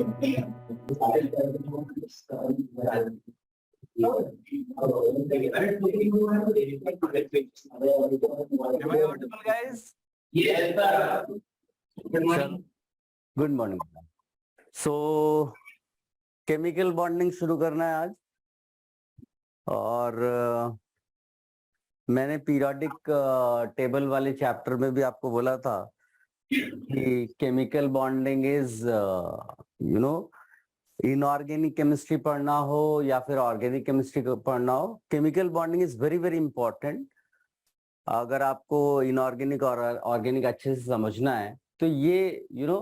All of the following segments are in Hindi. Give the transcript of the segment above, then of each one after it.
Am I audible, guys? Yes, sir. Good morning. Good morning. So chemical bonding शुरू करना है आज, और मैंने पीरियोडिक टेबल वाले चैप्टर में भी आपको बोला था कि chemical bonding is inorganic chemistry पढ़ना हो या फिर ऑर्गेनिक केमिस्ट्री पढ़ना हो, chemical bonding is very very important. अगर आपको इनऑर्गेनिक और ऑर्गेनिक अच्छे से समझना है तो ये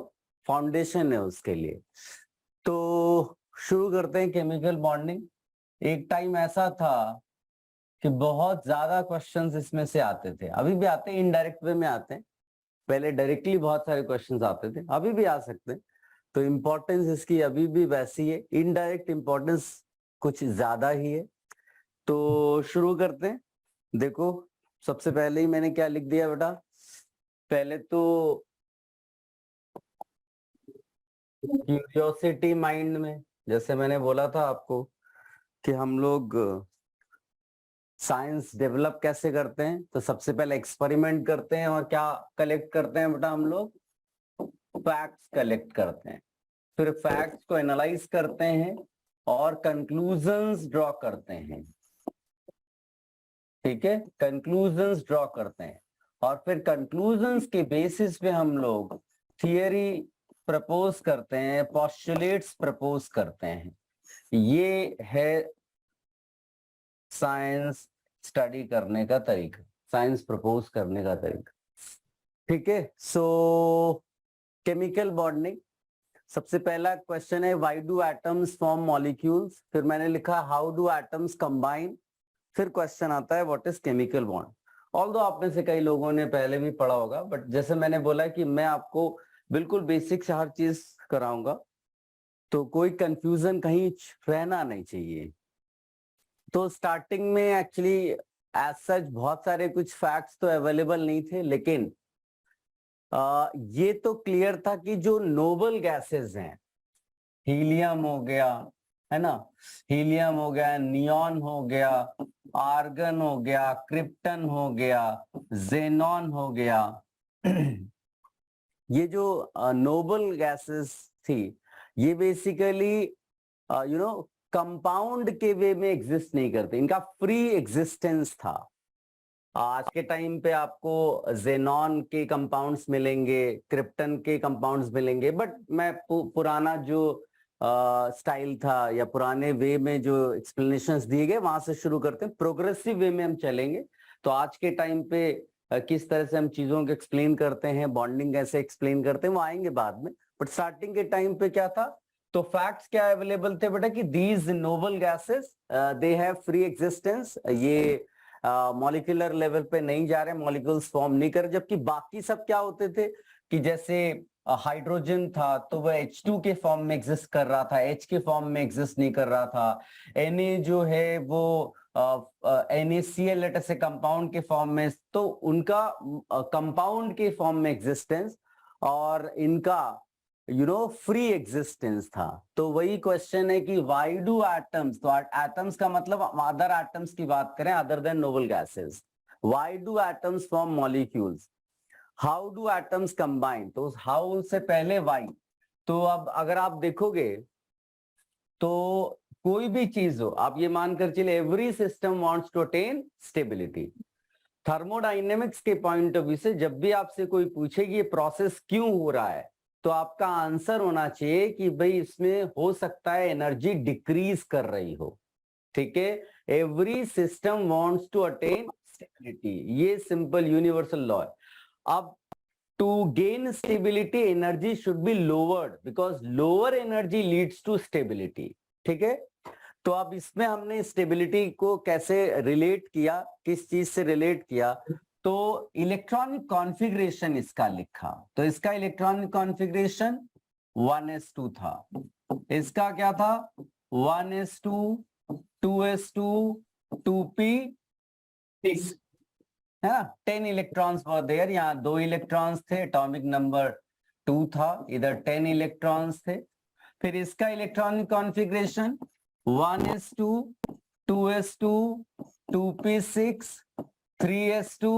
फाउंडेशन है उसके लिए। तो शुरू करते हैं केमिकल बॉन्डिंग। एक टाइम ऐसा था कि बहुत ज्यादा क्वेश्चंस इसमें से आते थे, अभी भी आते हैं, इनडायरेक्ट वे में आते हैं। पहले डायरेक्टली बहुत सारे क्वेश्चंस आते थे, अभी भी आ सकते हैं। तो इम्पोर्टेंस इसकी अभी भी वैसी है, इनडायरेक्ट इम्पोर्टेंस कुछ ज्यादा ही है। तो शुरू करते हैं। देखो, सबसे पहले ही मैंने क्या लिख दिया बेटा, पहले तो क्यूरियोसिटी माइंड में, जैसे मैंने बोला था आपको कि हम लोग साइंस डेवलप कैसे करते हैं, तो सबसे पहले एक्सपेरिमेंट करते हैं और क्या कलेक्ट करते हैं बेटा, हम लोग फैक्ट्स कलेक्ट करते हैं। फिर फैक्ट्स को एनालाइज करते हैं और कंक्लूजन्स ड्रॉ करते हैं। ठीक है, कंक्लूजन्स ड्रॉ करते हैं और फिर कंक्लूजन्स के बेसिस पे हम लोग थियरी प्रपोज करते हैं, पोस्टुलेट्स प्रपोज करते हैं। ये है साइंस स्टडी करने का तरीका, साइंस प्रपोज करने का तरीका। ठीक है, सो केमिकल बॉन्डिंग, सबसे पहला क्वेश्चन है why do atoms form molecules. फिर मैंने लिखा हाउ डू एटम्स कंबाइन। फिर क्वेश्चन आता है what is chemical bond. Although आप में से कई लोगों ने पहले भी पढ़ा होगा, बट जैसे मैंने बोला कि मैं आपको बिल्कुल बेसिक से हर चीज कराऊंगा, तो कोई कंफ्यूजन कहीं रहना नहीं चाहिए। तो स्टार्टिंग में एक्चुअली एज सच बहुत सारे कुछ फैक्ट्स तो अवेलेबल नहीं थे, लेकिन ये तो क्लियर था कि जो नोबल गैसेस हैं, हीलियम हो गया, है ना, हीलियम हो गया, नियॉन हो गया, आर्गन हो गया, क्रिप्टन हो गया, जेनॉन हो गया, ये जो नोबल गैसेस थी, ये बेसिकली कंपाउंड के वे में एग्जिस्ट नहीं करते, इनका फ्री एग्जिस्टेंस था। आज के टाइम पे आपको जेनॉन के कंपाउंड्स मिलेंगे, क्रिप्टन के कंपाउंड्स मिलेंगे, बट मैं पुराना जो स्टाइल था या पुराने वे में जो एक्सप्लेनेशंस दिए गए वहां से शुरू करते हैं, प्रोग्रेसिव वे में हम चलेंगे। तो आज के टाइम पे किस तरह से हम चीजों को एक्सप्लेन करते हैं, बॉन्डिंग कैसे एक्सप्लेन करते हैं, वो आएंगे बाद में। बट स्टार्टिंग के टाइम पे क्या था, तो फैक्ट्स क्या अवेलेबल थे बेटा कि these noble gases they have free existence, ये मॉलिक्यूलर लेवल पे नहीं जा रहे, मॉलिक्यूल्स फॉर्म नहीं कर रहे। जबकि बाकी सब क्या होते थे कि जैसे हाइड्रोजन था तो वह H2 के फॉर्म में एग्जिस्ट कर रहा था, H के फॉर्म में एग्जिस्ट नहीं कर रहा था। Na जो है वो NaCl लेटर से कंपाउंड के फॉर्म में, तो उनका कंपाउंड के फॉर्म में एग्जिस्टेंस और इनका फ्री एग्जिस्टेंस था। तो वही क्वेश्चन है कि व्हाई डू एटम्स, तो एटम्स का मतलब अदर एटम्स की बात करें other than noble gases, why do atoms form molecules, how do atoms combine, तो हाउ से पहले व्हाई। तो अब अगर आप देखोगे तो कोई भी चीज हो, आप ये मानकर चलिए every system wants to attain stability. Thermodynamics के पॉइंट ऑफ व्यू से जब भी आपसे कोई पूछे कि ये प्रोसेस क्यों हो रहा है, तो आपका आंसर होना चाहिए कि भाई इसमें हो सकता है एनर्जी डिक्रीज कर रही हो। ठीक है, every system wants to attain stability, ये सिंपल यूनिवर्सल लॉ है। अब to gain stability energy should be lowered because lower energy leads to stability. ठीक है, तो अब इसमें हमने स्टेबिलिटी को कैसे रिलेट किया, किस चीज से रिलेट किया, तो इलेक्ट्रॉनिक कॉन्फ़िगरेशन इसका लिखा। तो इसका इलेक्ट्रॉनिक कॉन्फ़िगरेशन 1s2 था, इसका क्या था 1s2 2s2 2p6, है ना, 10 इलेक्ट्रॉन्स वर देयर। यहाँ 2 इलेक्ट्रॉन्स थे, एटॉमिक नंबर 2 था, इधर 10 इलेक्ट्रॉन्स थे। फिर इसका electronic configuration 1s2 2s2 2p6 3s2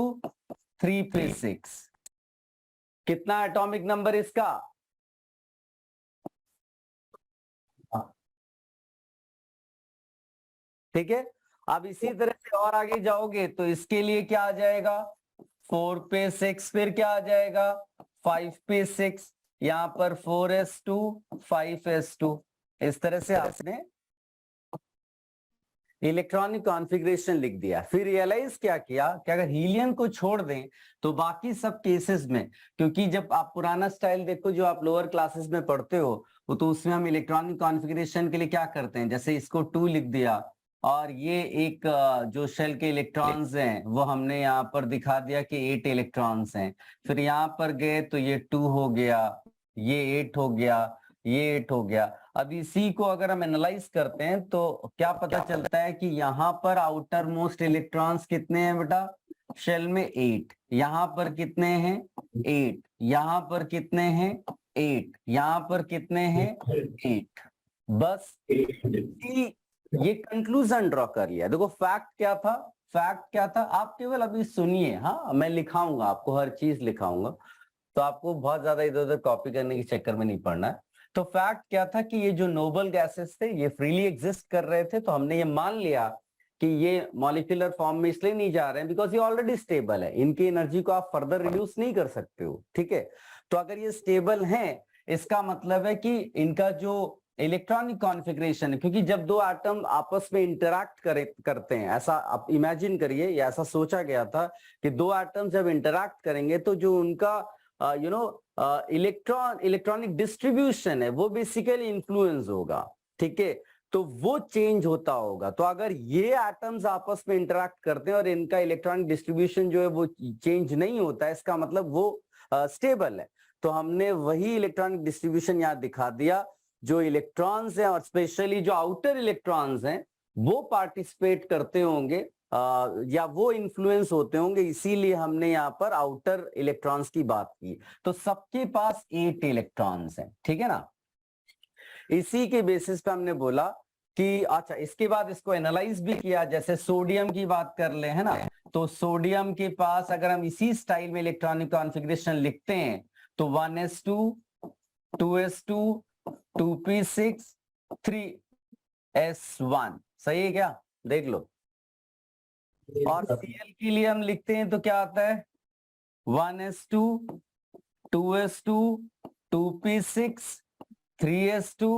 3p6। कितना एटॉमिक नंबर इसका? ठीक है। अब इसी तरह से और आगे जाओगे तो इसके लिए क्या आ जाएगा 4p6, फिर क्या आ जाएगा 5p6, यहां पर 4s2 5s2। इस तरह से आपने इलेक्ट्रॉनिक कॉन्फ़िगरेशन लिख दिया। फिर रियलाइज क्या किया कि अगर हीलियम को छोड़ दें तो बाकी सब केसेस में, क्योंकि जब आप पुराना स्टाइल देखो जो आप लोअर क्लासेस में पढ़ते हो तो उसमें हम इलेक्ट्रॉनिक कॉन्फ़िगरेशन के लिए क्या करते हैं, जैसे इसको 2 लिख दिया और ये एक जो शेल के इलेक्ट्रॉन्स हैं वो हमने यहाँ पर दिखा दिया कि 8 इलेक्ट्रॉन्स हैं। फिर यहाँ पर गए तो ये 2 हो गया, ये 8 हो गया, ये 8 हो गया। अब इसी को अगर हम एनालाइज करते हैं तो क्या पता चलता है कि यहाँ पर आउटर मोस्ट इलेक्ट्रॉन्स कितने हैं बेटा, शेल में 8, यहाँ पर कितने हैं 8, यहाँ पर कितने हैं 8, यहाँ पर कितने हैं 8। बस ये कंक्लूजन ड्रॉ कर लिया। देखो फैक्ट क्या था, फैक्ट क्या था, आप केवल अभी सुनिए। हाँ मैं लिखाऊंगा आपको, हर चीज लिखाऊंगा, तो आपको बहुत ज्यादा इधर उधर कॉपी करने के चक्कर में नहीं पड़ना है। तो फैक्ट क्या था कि ये जो नोबल गैसेस थे ये फ्रीली एग्जिस्ट कर रहे थे, तो हमने ये मान लिया कि ये मॉलिक्यूलर फॉर्म में इसलिए नहीं जा रहे हैं बिकॉज ये ऑलरेडी स्टेबल है, इनकी एनर्जी को आप फर्दर रिड्यूस नहीं कर सकते हो। ठीक है, तो अगर ये स्टेबल हैं इसका मतलब है कि इनका जो इलेक्ट्रॉनिक कॉन्फ़िगरेशन है, क्योंकि जब दो एटम आपस में इंटरैक्ट करते हैं, ऐसा आप इमेजिन करिए, या ऐसा सोचा गया था कि दो एटम जब इंटरैक्ट करेंगे तो जो उनका इलेक्ट्रॉनिक डिस्ट्रीब्यूशन है वो बेसिकली इन्फ्लुएंस होगा। ठीक है, तो वो चेंज होता होगा। तो अगर ये एटम्स आपस में इंटरैक्ट करते हैं और इनका इलेक्ट्रॉनिक डिस्ट्रीब्यूशन जो है वो चेंज नहीं होता है, इसका मतलब वो स्टेबल है। तो हमने वही इलेक्ट्रॉनिक डिस्ट्रीब्यूशन यहाँ दिखा दिया। जो इलेक्ट्रॉन्स हैं और स्पेशली जो आउटर इलेक्ट्रॉन्स हैं वो पार्टिसिपेट करते होंगे या वो इन्फ्लुएंस होते होंगे, इसीलिए हमने यहाँ पर आउटर इलेक्ट्रॉन्स की बात की। तो सबके पास 8 इलेक्ट्रॉन्स हैं, ठीक है ना। इसी के बेसिस पे हमने बोला कि अच्छा, इसके बाद इसको एनालाइज भी किया, जैसे सोडियम की बात कर ले, है ना। तो सोडियम के पास अगर हम इसी स्टाइल में इलेक्ट्रॉनिक कॉन्फ़िगरेशन लिखते हैं तो 1s2 2s2 2p6 3s1, सही है क्या, देख लो। और Cl के लिए हम लिखते हैं तो क्या आता है 1s2 2s2 2p6 3s2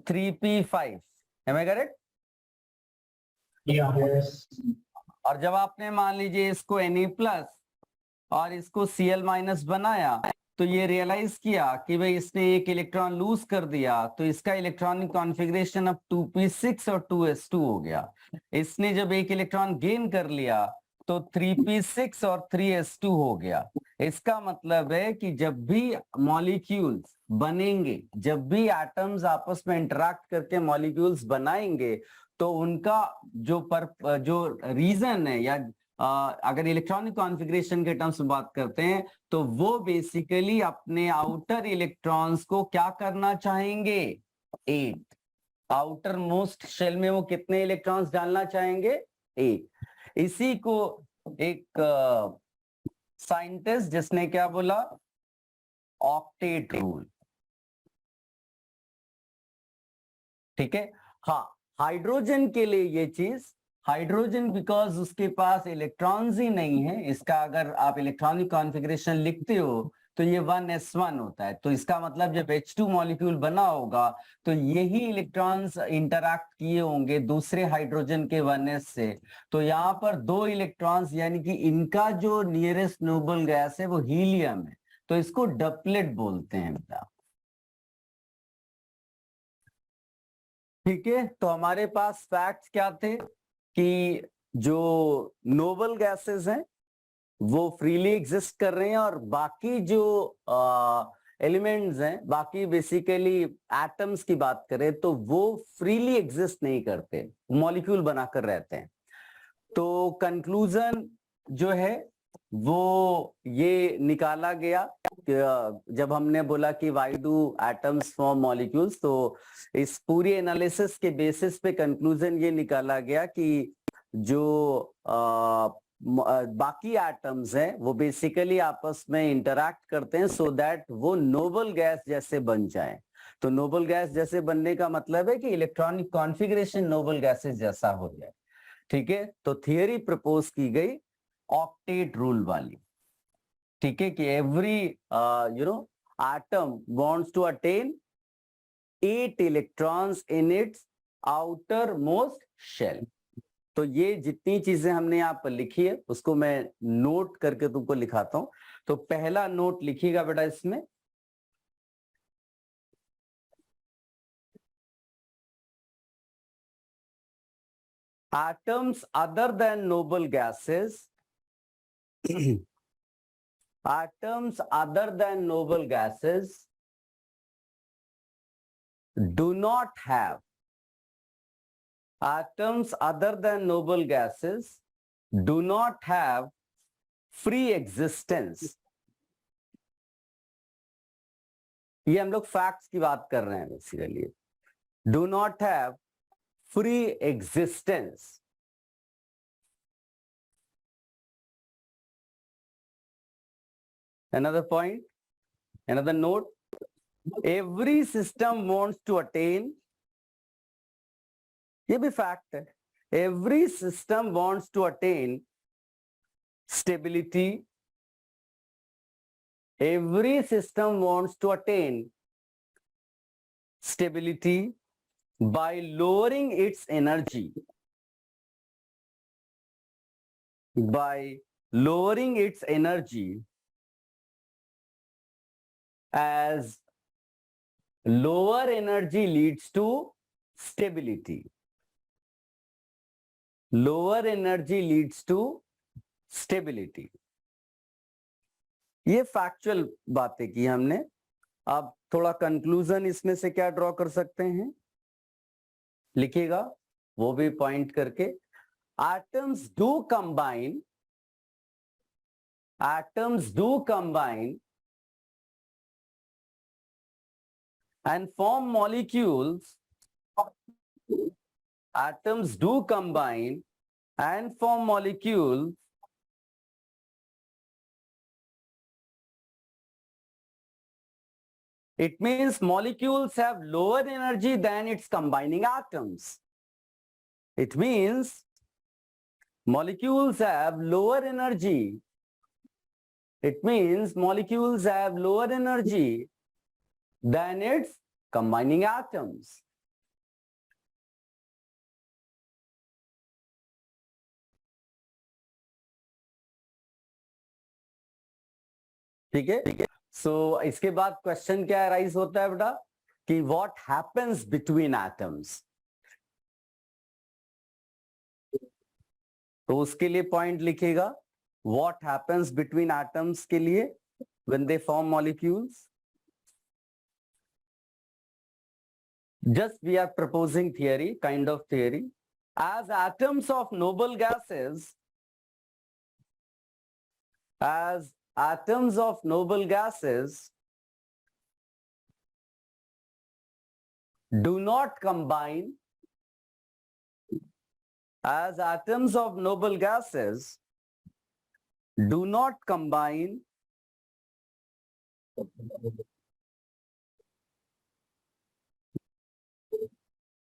3p5, am I correct? Yes. और जब आपने मान लीजिए इसको Na+ और इसको Cl- बनाया तो ये रियलाइज किया कि भाई इसने एक इलेक्ट्रॉन लूज कर दिया, तो इसका इलेक्ट्रॉनिक कॉन्फ़िगरेशन अब 2p6 और 2s2 हो गया। इसने जब एक इलेक्ट्रॉन गेन कर लिया तो 3p6 और 3s2 हो गया। इसका मतलब है कि जब भी मॉलिक्यूल्स बनेंगे, जब भी एटम्स आपस में इंटरैक्ट करके मॉलिक्यूल्स बनाएंगे, तो उनका जो रीजन है, या अगर इलेक्ट्रॉनिक कॉन्फ़िगरेशन के टर्म्स में बात करते हैं तो वो बेसिकली अपने आउटर इलेक्ट्रॉन्स को क्या करना चाहेंगे 8। आउटर मोस्ट शेल में वो कितने इलेक्ट्रॉन्स डालना चाहेंगे 8। इसी को एक साइंटिस्ट जिसने क्या बोला ऑक्टेट रूल। ठीक है, हाँ हाइड्रोजन के लिए ये चीज, हाइड्रोजन बिकॉज उसके पास इलेक्ट्रॉन्स ही नहीं है, इसका अगर आप इलेक्ट्रॉनिक कॉन्फ़िगरेशन लिखते हो तो ये 1s1 होता है। तो इसका मतलब जब H2 मॉलिक्यूल बना होगा तो यही इलेक्ट्रॉन्स इंटरैक्ट किए होंगे दूसरे हाइड्रोजन के 1s से। तो यहाँ पर 2 इलेक्ट्रॉन्स, यानी कि इनका जो नियरेस्ट नोबल गैस है वो हीलियम है, तो इसको डपलेट बोलते हैं बेटा। ठीक है, तो हमारे पास फैक्ट्स क्या थे कि जो नोबल गैसेस हैं वो फ्रीली एग्जिस्ट कर रहे हैं, और बाकी जो एलिमेंट्स हैं, बाकी बेसिकली एटम्स की बात करें तो वो फ्रीली एग्जिस्ट नहीं करते, मॉलिक्यूल बनाकर रहते हैं। तो कंक्लूजन जो है वो ये निकाला गया जब हमने बोला कि why do atoms form molecules, तो इस पूरी एनालिसिस के बेसिस पे कंक्लूजन ये निकाला गया कि जो बाकी एटम्स हैं वो बेसिकली आपस में इंटरैक्ट करते हैं सो दैट वो नोबल गैस जैसे बन जाएं। तो नोबल गैस जैसे बनने का मतलब है कि इलेक्ट्रॉनिक कॉन्फ़िगरेशन नोबल गैसेस जैसा हो जाए। ठीक है, तो थियरी प्रपोज की गई ऑक्टेट रूल वाली। ठीक है, कि every atom wants to attain 8 electrons in its outermost shell। तो ये जितनी चीजें हमने यहाँ पर लिखी है उसको मैं नोट करके तुमको लिखाता हूं। तो पहला नोट लिखिएगा बेटा इसमें, atoms other than noble gases atoms other than noble gases do not have atoms other than noble gases do not have free existence। ये हम लोग फैक्ट्स की बात कर रहे हैं basically. Do not have free existence. Another point, another note, every system wants to attain, ये भी फैक्ट है, every system wants to attain stability, every system wants to attain stability by lowering its energy, by lowering its energy, as lower energy leads to stability, lower energy leads to stability। ये फैक्चुअल बातें की हमने। अब थोड़ा कंक्लूजन इसमें से क्या ड्रॉ कर सकते हैं, लिखिएगा वो भी पॉइंट करके। atoms do combine, atoms do combine and form molecules, atoms do combine and form molecules it means molecules have lower energy than its combining atoms। It means molecules have lower energy, it means molecules have lower energy than its combining atoms। ठीक है, सो इसके बाद क्वेश्चन क्या राइज होता है बेटा कि व्हाट हैपेंस बिटवीन एटम्स। तो उसके लिए पॉइंट लिखेगा, व्हाट हैपेंस बिटवीन एटम्स के लिए when they form molecules. Just we are proposing theory, kind of theory. As atoms of noble gases, as atoms of noble gases do not combine, as atoms of noble gases do not combine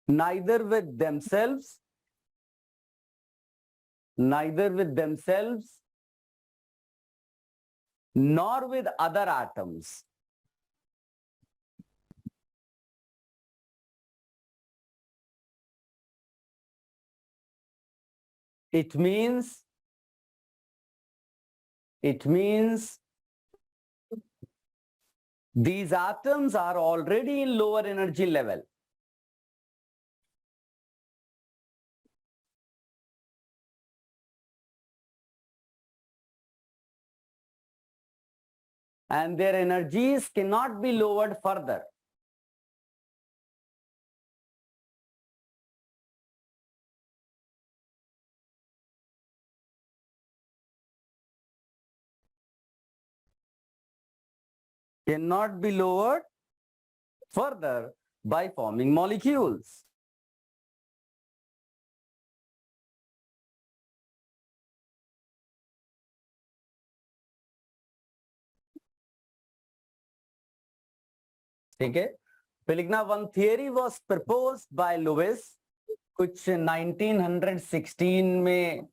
neither with themselves, neither with themselves nor with other atoms, it means these atoms are already in lower energy level, and their energies cannot be lowered further। cannot be lowered further by forming molecules. ठीक है, फिर लिखना one theory was proposed by Lewis, कुछ 1916 में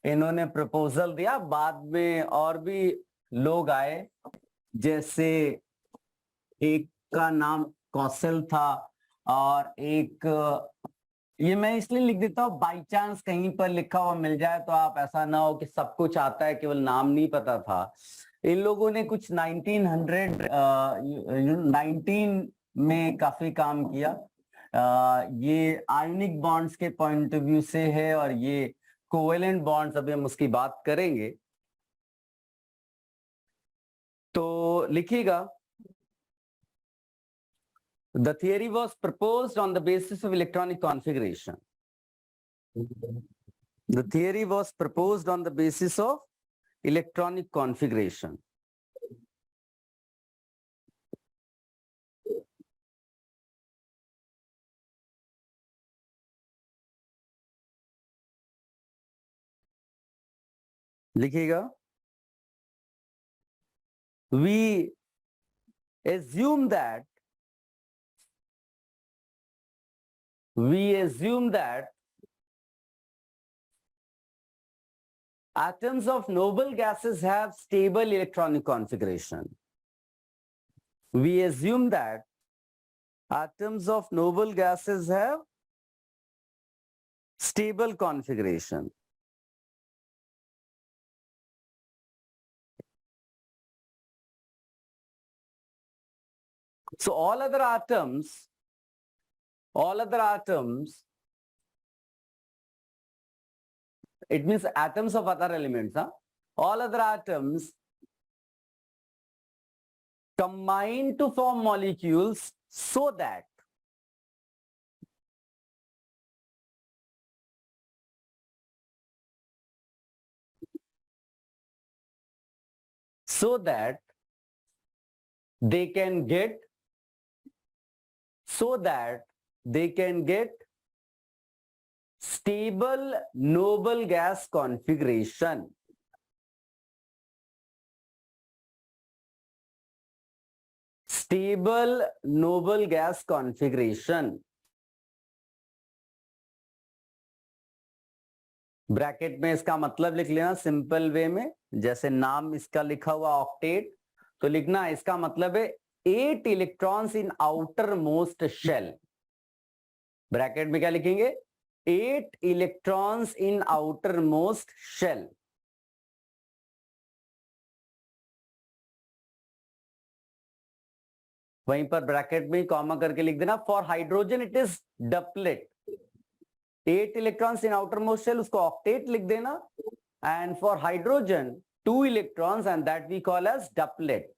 इन्होंने प्रपोजल दिया, बाद में और भी लोग आए, जैसे एक का नाम कौशल था और एक, ये मैं इसलिए लिख देता हूँ बाई चांस कहीं पर लिखा हुआ मिल जाए तो आप ऐसा ना हो कि सब कुछ आता है केवल नाम नहीं पता था। इन लोगों ने कुछ 1919 में काफी काम किया। ये आयनिक बॉन्ड्स के पॉइंट ऑफ व्यू से है और ये कोवेलेंट बॉन्ड्स, अभी हम उसकी बात करेंगे। तो लिखिएगा, the theory was proposed on the basis of electronic configuration. The theory was proposed on the basis of electronic configuration. लिखिएगा, we assume that atoms of noble gases have stable electronic configuration. We assume that atoms of noble gases have stable configuration. So all other atoms, it means atoms of other elements, huh? All other atoms combine to form molecules so that they can get stable noble gas configuration. Stable noble gas configuration. Bracket में इसका मतलब लिख लेना सिंपल वे में, जैसे नाम इसका लिखा हुआ ऑक्टेट, तो लिखना इसका मतलब है 8 electrons in outermost shell. Bracket में क्या लिखेंगे? 8 electrons in outermost shell. वहीं पर ब्रैकेट में कॉमा करके लिख देना for hydrogen it is duplet. 8 electrons in outermost shell, उसको ऑक्टेट लिख देना, and for hydrogen 2 electrons and that we call as duplet.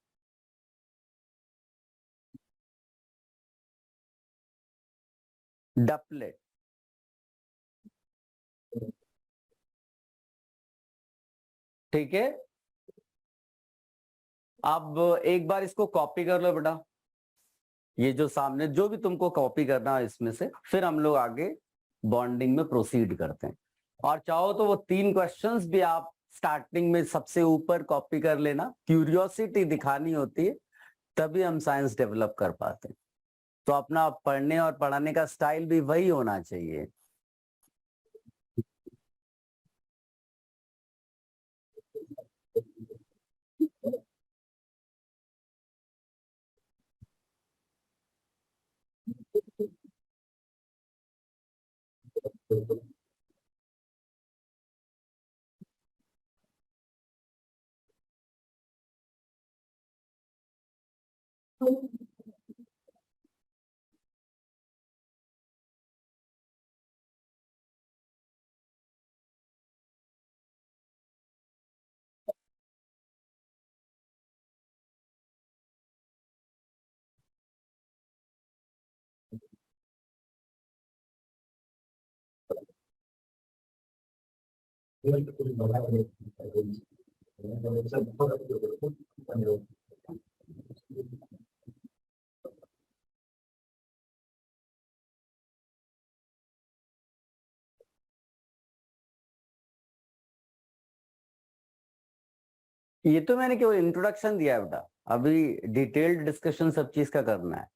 Duplet. ठीक है, अब एक बार इसको कॉपी कर लो बेटा, ये जो सामने जो भी तुमको कॉपी करना है इसमें से, फिर हम लोग आगे बॉन्डिंग में प्रोसीड करते हैं। और चाहो तो वो 3 क्वेश्चंस भी आप स्टार्टिंग में सबसे ऊपर कॉपी कर लेना, क्यूरियोसिटी दिखानी होती है, तभी हम साइंस डेवलप कर पाते हैं। तो अपना पढ़ने और पढ़ाने का स्टाइल भी वही होना चाहिए। ये तो मैंने केवल इंट्रोडक्शन दिया है बेटा, अभी डिटेल्ड डिस्कशन सब चीज का करना है।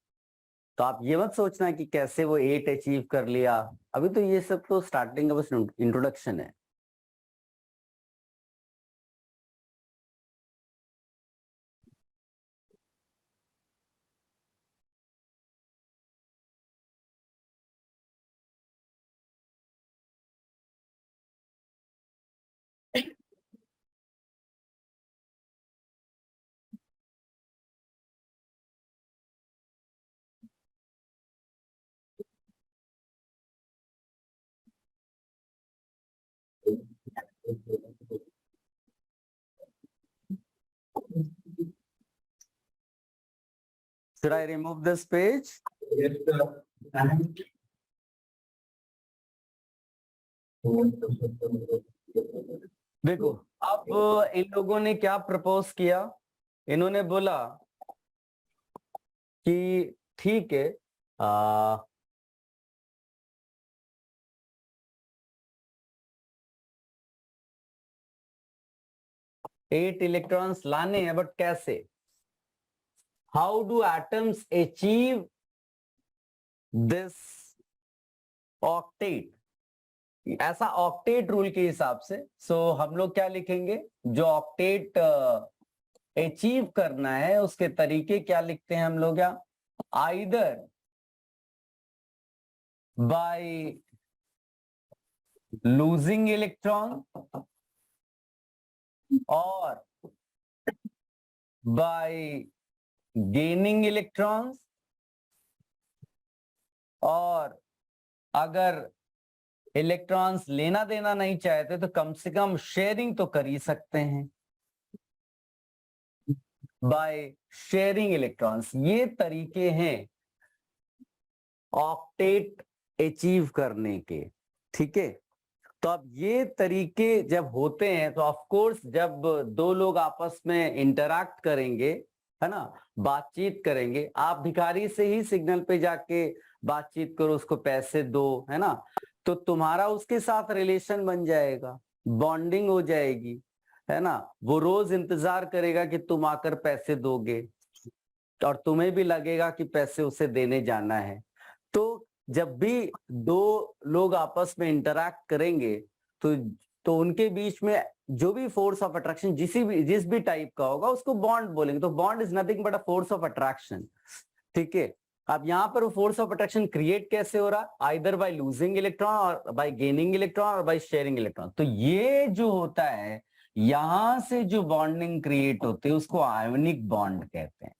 तो आप ये मत सोचना कि कैसे वो 8 अचीव कर लिया, अभी तो ये सब तो स्टार्टिंग का बस इंट्रोडक्शन है। Should I remove this page? Yes, sir. देखो अब इन लोगों ने क्या प्रपोज किया, इन्होंने बोला कि ठीक है, 8 इलेक्ट्रॉन्स लाने हैं, बट कैसे? How do atoms achieve this octet? ऐसा ऑक्टेट रूल के हिसाब से सो हम लोग क्या लिखेंगे, जो ऑक्टेट अचीव करना है उसके तरीके क्या लिखते हैं हम लोग, या आइदर बाय लूजिंग इलेक्ट्रॉन और बाय गेनिंग इलेक्ट्रॉन्स, और अगर इलेक्ट्रॉन्स लेना देना नहीं चाहते तो कम से कम शेयरिंग तो कर ही सकते हैं बाय शेयरिंग इलेक्ट्रॉन्स। ये तरीके हैं ऑक्टेट अचीव करने के, ठीक है। तो अब ये तरीके जब होते हैं तो ऑफ कोर्स जब दो लोग आपस में इंटरैक्ट करेंगे, है ना, बातचीत करेंगे, आप भिखारी से ही सिग्नल पे जाके बातचीत करो, उसको पैसे दो, है ना, तो तुम्हारा उसके साथ रिलेशन बन जाएगा, बॉन्डिंग हो जाएगी, है ना। वो रोज इंतजार करेगा कि तुम आकर पैसे दोगे और तुम्हें भी लगेगा कि पैसे उसे देने जाना है। तो जब भी दो लोग आपस में इंटरैक्ट करेंगे तो उनके बीच में जो भी फोर्स ऑफ अट्रैक्शन जिस भी टाइप का होगा उसको बॉन्ड बोलेंगे। तो bond is nothing but a force of attraction, ठीक है। अब यहाँ पर वो फोर्स ऑफ अट्रैक्शन क्रिएट कैसे हो रहा है, आइदर बाय लूजिंग इलेक्ट्रॉन और बाय गेनिंग इलेक्ट्रॉन और बाय शेयरिंग इलेक्ट्रॉन। तो ये जो होता है, यहां से जो बॉन्डिंग क्रिएट होती है उसको आयोनिक बॉन्ड कहते हैं।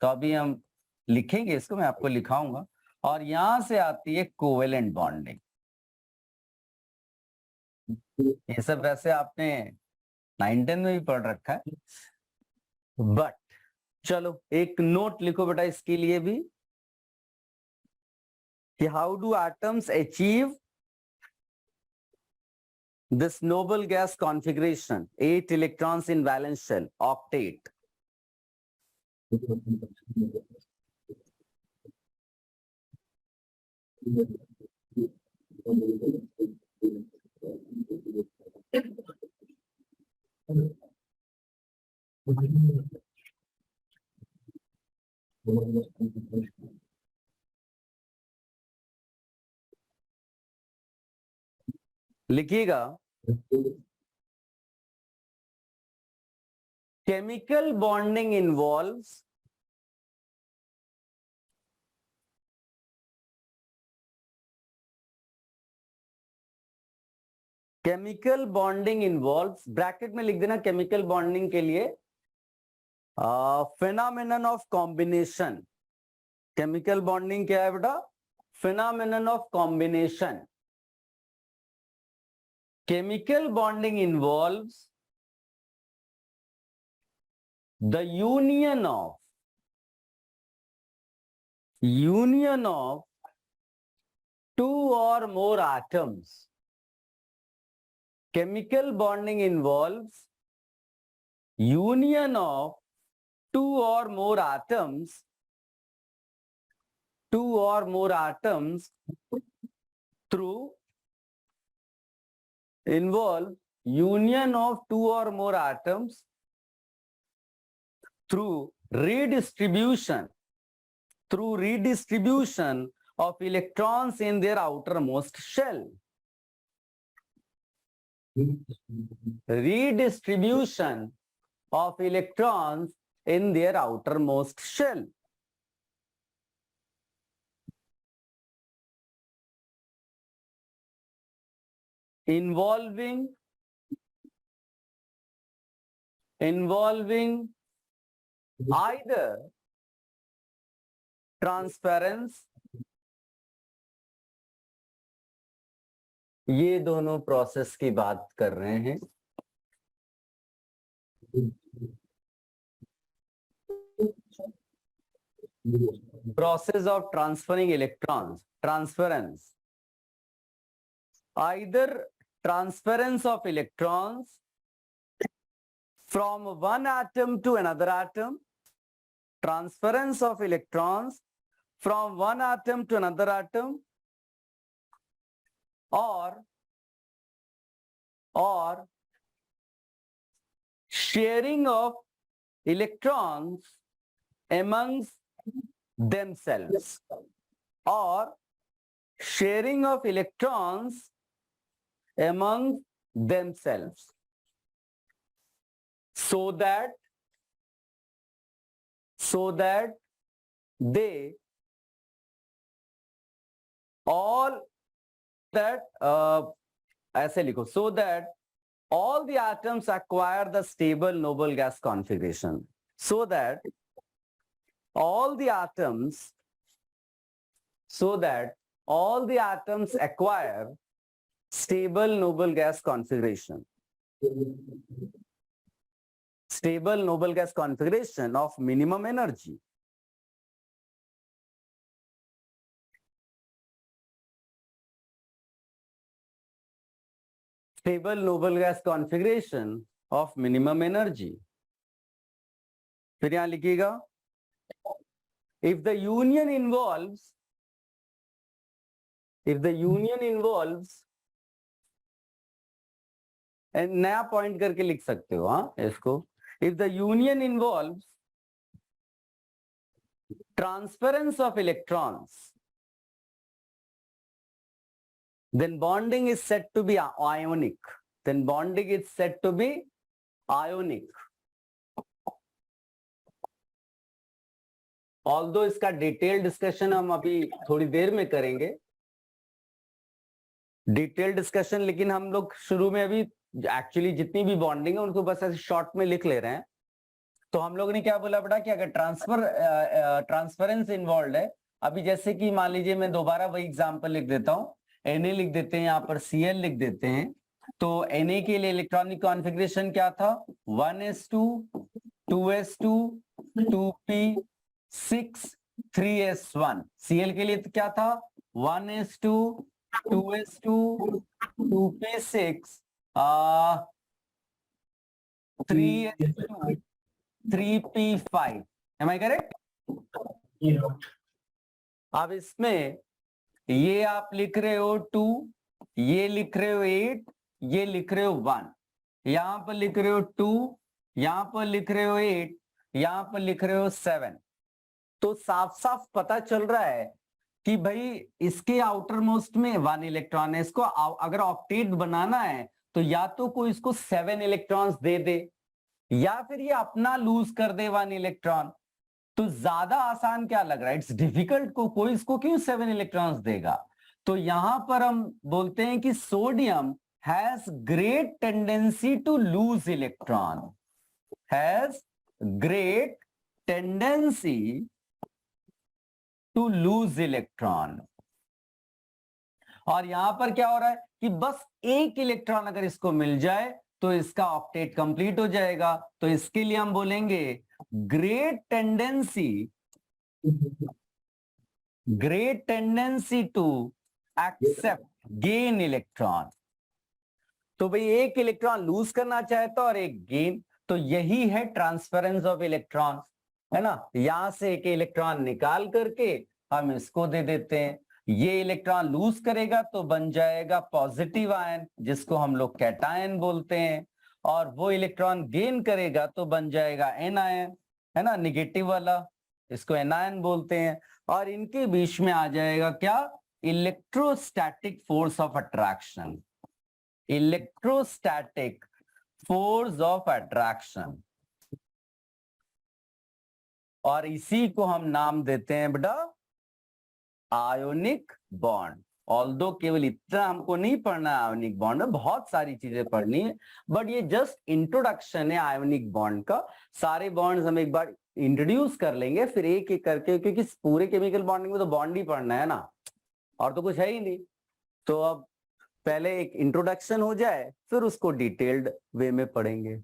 तो अभी हम लिखेंगे इसको, मैं आपको लिखाऊंगा, और यहां से आती है कोवेलेंट बॉन्डिंग। ये सब वैसे आपने 9-10 में भी पढ़ रखा है, बट चलो एक नोट लिखो बेटा इसके लिए भी कि how do atoms achieve this noble gas configuration, 8 electrons in valence shell, octet. लिखिएगा, chemical bonding involves ब्रैकेट में लिख देना केमिकल बॉन्डिंग के लिए phenomenon of combination। Chemical bonding क्या है बेटा, phenomenon of combination। chemical bonding involves the union of two or more atoms। chemical bonding involves union of two or more atoms through involve union of two or more atoms through redistribution of electrons in their outermost shell. Redistribution of electrons in their outermost shell. Involving either transference, ये दोनों प्रोसेस की बात कर रहे हैं, process of transferring electrons, transference, either transference of electrons from one atom to another atom, transference of electrons from one atom to another atom, or sharing of electrons amongst themselves, or sharing of electrons among themselves, so that they all that ऐसे लिखो, so that all the atoms acquire the stable noble gas configuration, so that all the atoms acquire stable noble gas configuration. Stable noble gas configuration of minimum energy. Stable noble gas configuration of minimum energy. फिर यहां लिखिएगा, if the union involves and नया पॉइंट करके लिख सकते हो, हाँ इसको, if the union involves transference of electrons, then bonding is said to be ionic. Although इसका डिटेल डिस्कशन हम अभी थोड़ी देर में करेंगे, डिटेल डिस्कशन, लेकिन हम लोग शुरू में अभी एक्चुअली जितनी भी बॉन्डिंग है उनको बस ऐसे शॉर्ट में लिख ले रहे हैं। तो हम लोग ने क्या बोला बेटा कि अगर ट्रांसफरेंस इन्वॉल्व है, अभी जैसे कि मान लीजिए मैं दोबारा वही एग्जांपल लिख देता हूं, Na लिख देते हैं, यहाँ पर Cl लिख देते हैं, तो Na के लिए इलेक्ट्रॉनिक कॉन्फ़िगरेशन क्या था, 1s2 2s2 2p6 3s1। Cl के लिए तो क्या था, 1s2 2s2 2p6 3s2 3p5। Am I correct? अब इसमें ये आप लिख रहे हो 2, ये लिख रहे हो 8, ये लिख रहे हो 1, यहां पर लिख रहे हो 2, यहां पर लिख रहे हो 8, यहां पर लिख रहे हो 7। तो साफ साफ पता चल रहा है कि भाई इसके आउटर मोस्ट में 1 इलेक्ट्रॉन है, इसको अगर ऑक्टेट बनाना है तो या तो कोई इसको 7 इलेक्ट्रॉन्स दे दे या फिर ये अपना लूज कर दे 1 इलेक्ट्रॉन। तो ज्यादा आसान क्या लग रहा है, इट्स डिफिकल्ट, को कोई इसको क्यों 7 इलेक्ट्रॉन्स देगा। तो यहां पर हम बोलते हैं कि sodium has great tendency to lose electron, has great tendency to lose electron. और यहां पर क्या हो रहा है कि बस एक इलेक्ट्रॉन अगर इसको मिल जाए तो इसका ऑक्टेट कंप्लीट हो जाएगा। तो इसके लिए हम बोलेंगे great tendency to accept gain electron. तो भाई एक इलेक्ट्रॉन लूज करना चाहता और एक गेन, तो यही है ट्रांसफरेंस ऑफ इलेक्ट्रॉन, है ना। यहां से एक इलेक्ट्रॉन निकाल करके हम इसको दे देते हैं, ये इलेक्ट्रॉन लूज करेगा तो बन जाएगा पॉजिटिव आयन जिसको हम लोग कैटायन बोलते हैं, और वो इलेक्ट्रॉन गेन करेगा तो बन जाएगा एन आयन। है ना, नेगेटिव वाला, इसको एनायन बोलते हैं। और इनके बीच में आ जाएगा क्या, electrostatic force of attraction, electrostatic force of attraction. और इसी को हम नाम देते हैं बेटा आयोनिक बॉन्ड। ऑल्दो केवल इतना हमको नहीं पढ़ना है आयोनिक बॉन्ड में, बहुत सारी चीजें पढ़नी है, बट ये जस्ट इंट्रोडक्शन है आयोनिक बॉन्ड का। सारे बॉन्ड्स हम एक बार इंट्रोड्यूस कर लेंगे, फिर एक एक करके, क्योंकि पूरे केमिकल बॉन्डिंग में तो बॉन्ड ही पढ़ना है ना, और तो कुछ है ही नहीं। तो अब पहले एक इंट्रोडक्शन हो जाए, फिर उसको डिटेल्ड वे में पढ़ेंगे।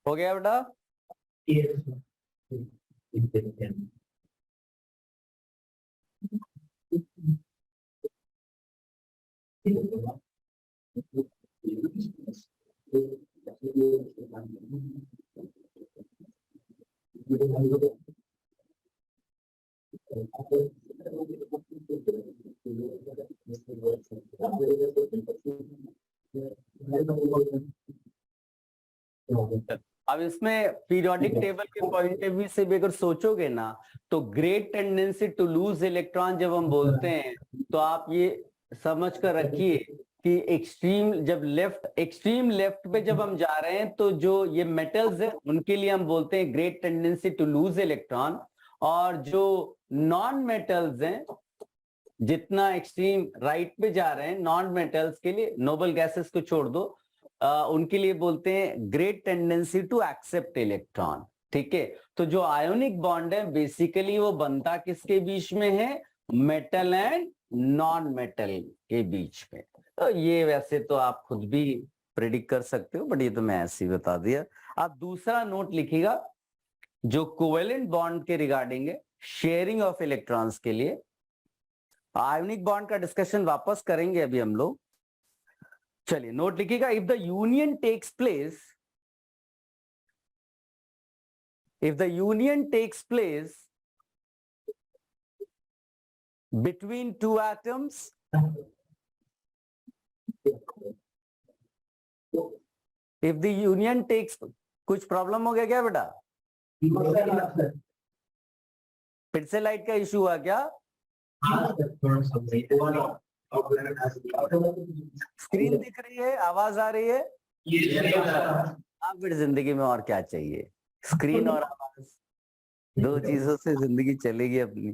हो गया बेटा? Yes. अब इसमें पीरियोडिक टेबल के पॉइंट ऑफ व्यू से भी अगर सोचोगे ना, तो great tendency to lose electron जब हम बोलते हैं, तो आप ये समझ कर रखिए कि एक्सट्रीम लेफ्ट पे जब हम जा रहे हैं, तो जो ये मेटल्स हैं उनके लिए हम बोलते हैं great tendency to lose electron, और जो नॉन मेटल्स हैं, जितना एक्सट्रीम राइट पे जा रहे हैं नॉन मेटल्स के लिए, नोबल गैसेस को छोड़ दो, उनके लिए बोलते हैं great tendency to accept electron. ठीक है, तो जो आयोनिक बॉन्ड है बेसिकली वो बनता किसके बीच में है, मेटल एंड नॉन मेटल के बीच में। तो ये वैसे तो आप खुद भी प्रेडिक्ट कर सकते हो, बट ये तो मैं ऐसे ही बता दिया। आप दूसरा नोट लिखिएगा जो कोवेलेंट बॉन्ड के रिगार्डिंग है, शेयरिंग ऑफ इलेक्ट्रॉन्स के लिए। आयोनिक बॉन्ड का डिस्कशन वापस करेंगे अभी हम लोग। चलिए नोट लिखिएगा, if the union takes place, if the union takes place between two atoms, if the union takes, कुछ प्रॉब्लम हो गया क्या बेटा? फिर से लाइट का इशू हुआ क्या? स्क्रीन दिख रही है, आवाज आ रही है? आप फिर जिंदगी में और क्या चाहिए, स्क्रीन और आवाज, दो चीजों से जिंदगी चलेगी अपनी।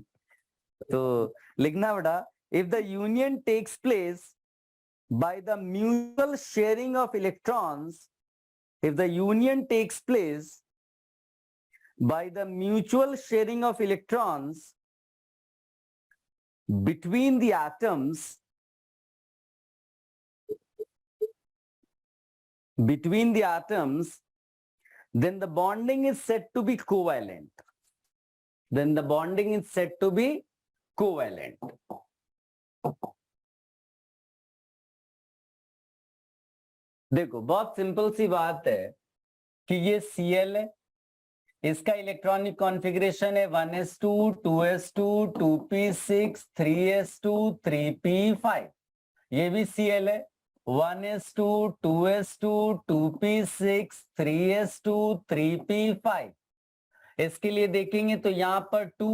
तो लिखना बेटा, if the union takes place by the mutual sharing of electrons, if the union takes place by the mutual sharing of electrons between the atoms, then the bonding is said to be covalent. Then the bonding is said to be covalent. देखो बहुत सिंपल सी बात है कि ये Cl है, इसका इलेक्ट्रॉनिक कॉन्फ़िगरेशन है 1s2 2s2 2p6 3s2 3p5। ये भी Cl है 1s2 2s2 2p6 3s2 3p5। इसके लिए देखेंगे तो यहां पर 2,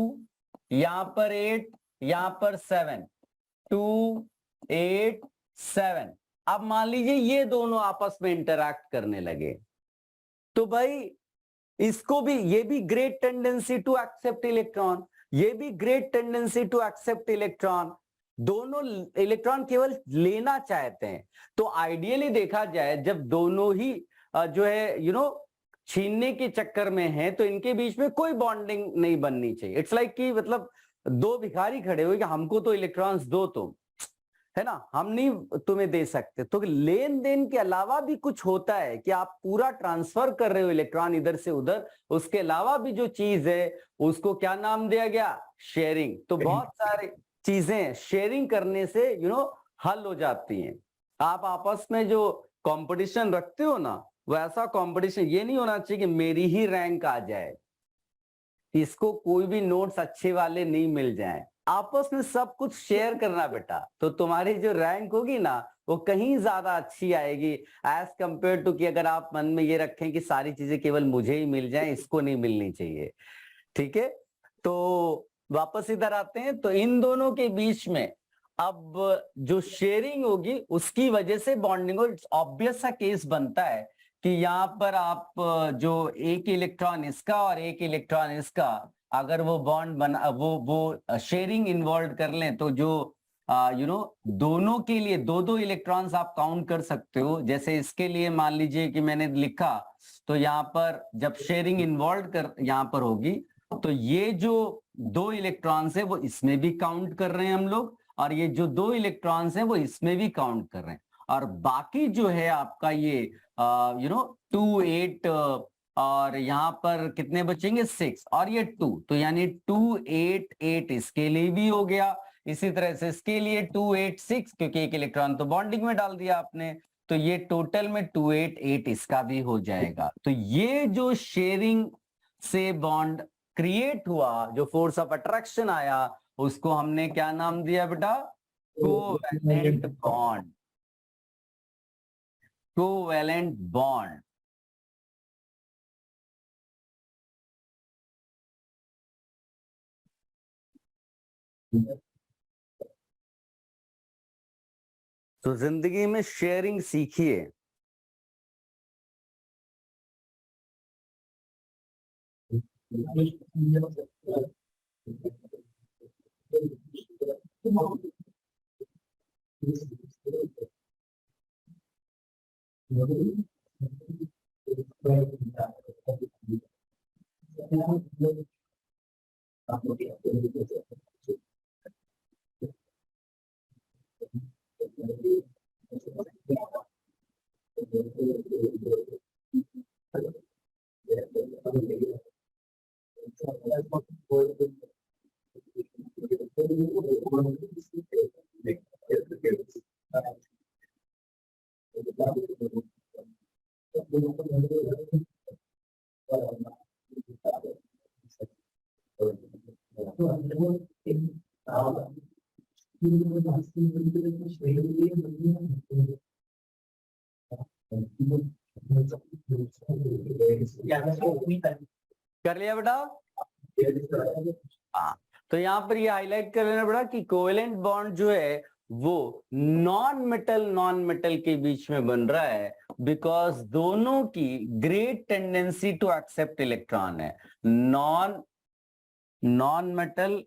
यहां पर 8, यहां पर 7, 2 8 7। अब मान लीजिए ये दोनों आपस में इंटरैक्ट करने लगे, तो भाई इसको भी, ये भी great tendency to accept electron, ये भी great tendency to accept electron, दोनों इलेक्ट्रॉन केवल लेना चाहते हैं। तो आइडियली देखा जाए, जब दोनों ही जो है छीनने के चक्कर में है, तो इनके बीच में कोई बॉन्डिंग नहीं बननी चाहिए। इट्स लाइक कि मतलब दो भिखारी खड़े हुए कि हमको तो इलेक्ट्रॉन्स दो तुम, है ना, हम नहीं तुम्हें दे सकते। तो लेन देन के अलावा भी कुछ होता है कि आप पूरा ट्रांसफर कर रहे हो इलेक्ट्रॉन इधर से उधर, उसके अलावा भी जो चीज है उसको क्या नाम दिया गया, शेयरिंग। तो बहुत सारी चीजें शेयरिंग करने से हल हो जाती हैं। आप आपस में जो कंपटीशन रखते हो ना, वैसा कंपटीशन ये नहीं होना चाहिए कि मेरी ही रैंक आ जाए, इसको कोई भी नोट्स अच्छे वाले नहीं मिल जाएं। आपस में सब कुछ शेयर करना बेटा, तो तुम्हारी जो रैंक होगी ना वो कहीं ज्यादा अच्छी आएगी एज कंपेयर टू कि अगर आप मन में ये रखें कि सारी चीजें केवल मुझे ही मिल जाएं, इसको नहीं मिलनी चाहिए। ठीक है, तो वापस इधर आते हैं। तो इन दोनों के बीच में अब जो शेयरिंग होगी उसकी वजह से बॉन्डिंग, और ऑब्वियस सा केस बनता है कि यहाँ पर आप जो एक इलेक्ट्रॉन इसका और एक इलेक्ट्रॉन इसका, अगर वो बॉन्ड बना, वो शेयरिंग इन्वॉल्व कर लें, तो जो दोनों के लिए दो दो इलेक्ट्रॉन्स आप काउंट कर सकते हो। जैसे इसके लिए मान लीजिए कि मैंने लिखा, तो यहाँ पर जब शेयरिंग इन्वॉल्व कर यहाँ पर होगी, तो ये जो दो इलेक्ट्रॉन्स है वो इसमें भी काउंट कर रहे हैं हम लोग, और ये जो दो इलेक्ट्रॉन्स हैं वो इसमें भी काउंट कर रहे हैं। और बाकी जो है आपका ये 2 8 और यहाँ पर कितने बचेंगे 6 और ये 2, तो यानी 2 8 8 इसके लिए भी हो गया। इसी तरह से इसके लिए 2 8 6, क्योंकि एक इलेक्ट्रॉन तो बॉन्डिंग में डाल दिया आपने, तो ये टोटल में 2 8 8 इसका भी हो जाएगा। तो ये जो शेयरिंग से बॉन्ड क्रिएट हुआ, जो फोर्स ऑफ अट्रैक्शन आया, उसको हमने क्या नाम दिया बेटा, कोवैलेंट बॉन्ड। Covalent bond. तो जिंदगी में शेयरिंग सीखिए। कर लिया बेटा? हाँ, तो यहाँ पर ये हाईलाइट कर लेना बेटा कि कोवेलेंट बॉन्ड जो है वो नॉन मेटल के बीच में बन रहा है, बिकॉज दोनों की great tendency to accept electron है। नॉन मेटल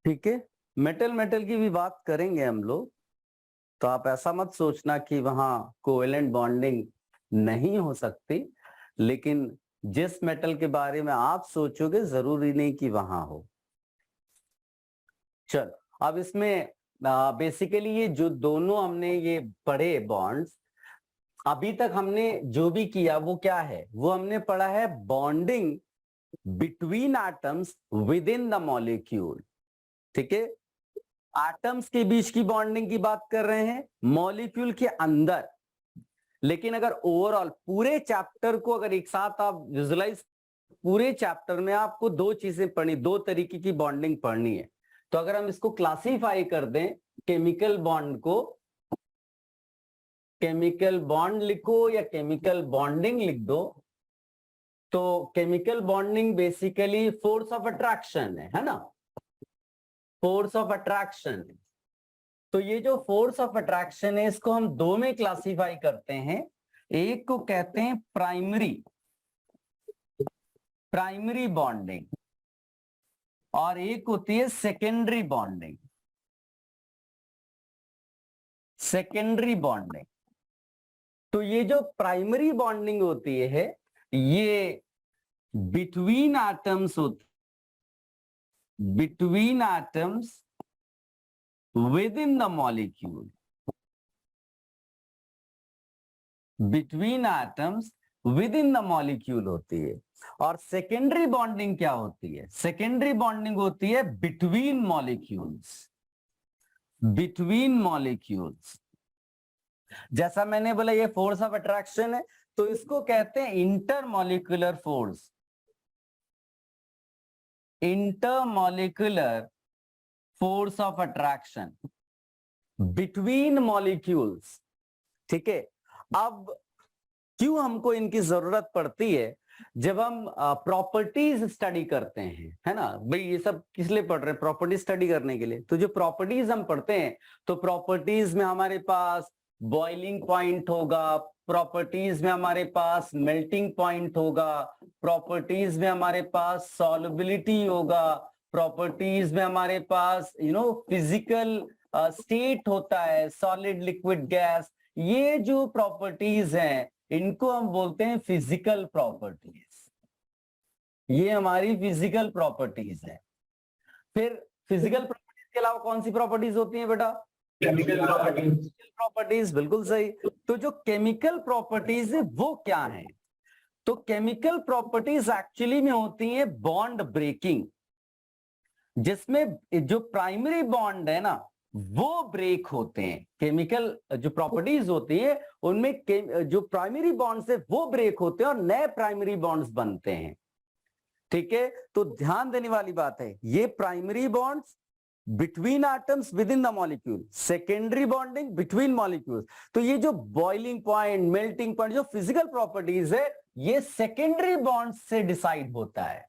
ठीक है, मेटल की भी बात करेंगे हम लोग। तो आप ऐसा मत सोचना कि वहां कोवेलेंट बॉन्डिंग नहीं हो सकती, लेकिन जिस मेटल के बारे में आप सोचोगे जरूरी नहीं कि वहां हो। चल, अब इसमें बेसिकली ये जो दोनों हमने ये पढ़े बॉन्ड्स, अभी तक हमने जो भी किया वो क्या है, वो हमने पढ़ा है bonding between atoms with in the molecule. ठीक है, एटम्स के बीच की बॉन्डिंग की बात कर रहे हैं मॉलिक्यूल के अंदर। लेकिन अगर ओवरऑल पूरे चैप्टर को अगर एक साथ आप विजुलाइज, पूरे चैप्टर में आपको दो चीजें पढ़नी, दो तरीके की बॉन्डिंग पढ़नी है। तो अगर हम इसको क्लासिफाई कर दें, केमिकल बॉन्ड को, केमिकल बॉन्ड लिखो या केमिकल बॉन्डिंग लिख दो, तो chemical bonding basically force of attraction है ना, फोर्स ऑफ अट्रैक्शन। तो ये जो फोर्स ऑफ अट्रैक्शन है इसको हम दो में क्लासिफाई करते हैं। एक को कहते हैं प्राइमरी बॉन्डिंग और एक होती है सेकेंडरी बॉन्डिंग। सेकेंडरी बॉन्डिंग, तो ये जो प्राइमरी बॉन्डिंग होती है ये बिटवीन एटम्स होती, between atoms within the molecule, between atoms within the molecule होती है। और सेकेंडरी बॉन्डिंग क्या होती है? सेकेंडरी बॉन्डिंग होती है बिटवीन मॉलिक्यूल्स, बिटवीन मॉलिक्यूल्स। जैसा मैंने बोला ये फोर्स ऑफ अट्रैक्शन है, तो इसको कहते हैं intermolecular force, intermolecular force of attraction between molecules. ठीक है, अब क्यों हमको इनकी जरूरत पड़ती है? जब हम प्रॉपर्टीज स्टडी करते हैं, है ना भाई, ये सब किस लिए पढ़ रहे हैं? प्रॉपर्टीज स्टडी करने के लिए। तो जो प्रॉपर्टीज हम पढ़ते हैं, तो प्रॉपर्टीज में हमारे पास बॉइलिंग पॉइंट होगा, प्रॉपर्टीज में हमारे पास मेल्टिंग पॉइंट होगा, प्रॉपर्टीज में हमारे पास सॉल्युबिलिटी होगा, प्रॉपर्टीज में हमारे पास फिजिकल स्टेट होता है, सॉलिड लिक्विड गैस। ये जो प्रॉपर्टीज हैं इनको हम बोलते हैं फिजिकल प्रॉपर्टीज। ये हमारी फिजिकल प्रॉपर्टीज है। फिर फिजिकल प्रॉपर्टीज के अलावा कौन सी प्रॉपर्टीज होती हैं बेटा? Chemical properties. प्रॉपर्टीज, बिल्कुल सही। तो जो केमिकल प्रॉपर्टीज है वो क्या है? तो केमिकल प्रॉपर्टीज एक्चुअली में होती है बॉन्ड ब्रेकिंग, जिसमें जो प्राइमरी बॉन्ड है ना वो ब्रेक होते हैं। केमिकल जो प्रॉपर्टीज होती है उनमें जो प्राइमरी बॉन्ड्स है वो ब्रेक होते हैं और नए प्राइमरी बॉन्ड्स बनते हैं। ठीक है, तो ध्यान देने वाली बात है, ये primary bonds between atoms with in the molecule, secondary bonding between molecules. तो ये जो बॉइलिंग पॉइंट, मेल्टिंग पॉइंट, जो फिजिकल प्रॉपर्टीज है ये सेकेंडरी बॉन्ड्स से डिसाइड होता है।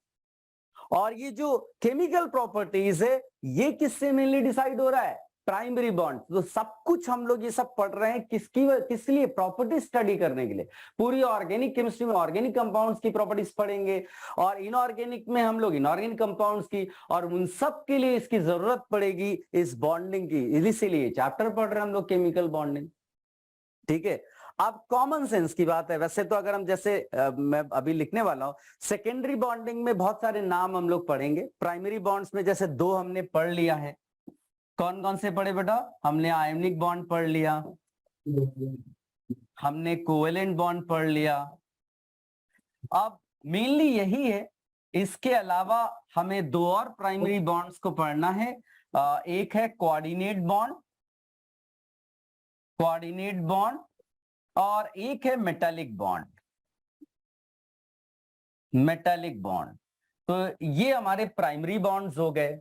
और ये जो केमिकल प्रॉपर्टीज है ये किससे मेनली डिसाइड हो रहा है? Primary bond. तो सब कुछ हम लोग ये सब पढ़ रहे हैं किस लिए? प्रॉपर्टी स्टडी करने के लिए। पूरी ऑर्गेनिक केमिस्ट्री में ऑर्गेनिक कंपाउंड्स की प्रॉपर्टीज पढ़ेंगे और इनऑर्गेनिक में हम लोग इनऑर्गेनिक कंपाउंड्स की, और उन सब के लिए इसकी जरूरत पड़ेगी इस बॉन्डिंग की। इसीलिए चैप्टर पढ़ रहे हैं हम लोग केमिकल बॉन्डिंग। ठीक है, अब कॉमन सेंस की बात है। वैसे तो अगर हम जैसे मैं अभी लिखने वाला हूं, सेकेंडरी बॉन्डिंग में बहुत सारे नाम हम लोग पढ़ेंगे। प्राइमरी बॉन्ड्स में जैसे दो हमने पढ़ लिया है। कौन कौन से पढ़े बेटा? हमने आयोनिक बॉन्ड पढ़ लिया, हमने कोवेलेंट बॉन्ड पढ़ लिया। अब मेनली यही है, इसके अलावा हमें दो और प्राइमरी बॉन्ड्स को पढ़ना है। एक है कोऑर्डिनेट बॉन्ड, कोऑर्डिनेट बॉन्ड, और एक है मेटालिक बॉन्ड, मेटालिक बॉन्ड। तो ये हमारे प्राइमरी बॉन्ड्स हो गए।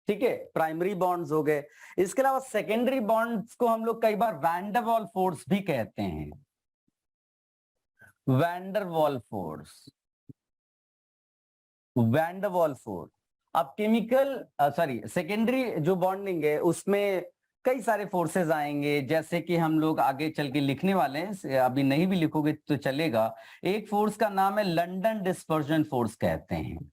ठीक है, प्राइमरी बॉन्ड्स हो गए। इसके अलावा सेकेंडरी बॉन्ड्स को हम लोग कई बार वैन डर वाल फोर्स भी कहते हैं। वैन डर वाल फोर्स, वैन डर वाल फोर्स। अब सेकेंडरी जो बॉन्डिंग है उसमें कई सारे फोर्सेस आएंगे, जैसे कि हम लोग आगे चल के लिखने वाले हैं। अभी नहीं भी लिखोगे तो चलेगा। एक फोर्स का नाम है लंदन डिस्पर्जन फोर्स कहते हैं।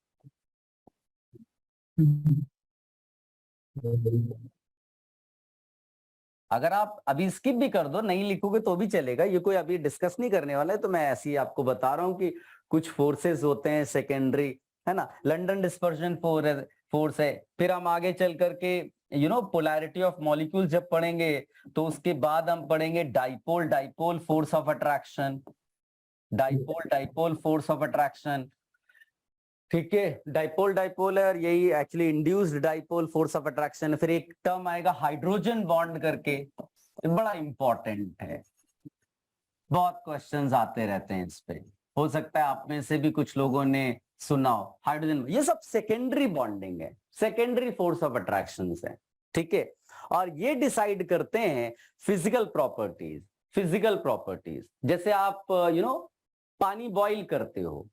अगर आप अभी स्किप भी कर दो, नहीं लिखोगे तो भी चलेगा, ये कोई अभी डिस्कस नहीं करने वाला है। तो मैं ऐसे ही आपको बता रहा हूं कि कुछ फोर्सेस होते हैं सेकेंडरी, है ना। लंदन डिस्पर्जन फोर्स है। फिर हम आगे चल करके पोलैरिटी ऑफ मॉलिक्यूल्स जब पढ़ेंगे तो उसके बाद हम पढ़ेंगे dipole force of attraction, dipole force of attraction. ठीक है, डाइपोल है और यही actually induced dipole force of attraction. फिर एक टर्म आएगा हाइड्रोजन बॉन्ड करके, बड़ा इंपॉर्टेंट है, बहुत क्वेश्चंस आते रहते हैं इस पे। हो सकता है आप में से भी कुछ लोगों ने सुना हो हाइड्रोजन। ये सब सेकेंडरी बॉन्डिंग है, सेकेंडरी फोर्स ऑफ अट्रैक्शन है। ठीक है, और ये डिसाइड करते हैं फिजिकल प्रॉपर्टीज। फिजिकल प्रॉपर्टीज जैसे आप पानी बॉईल करते हो,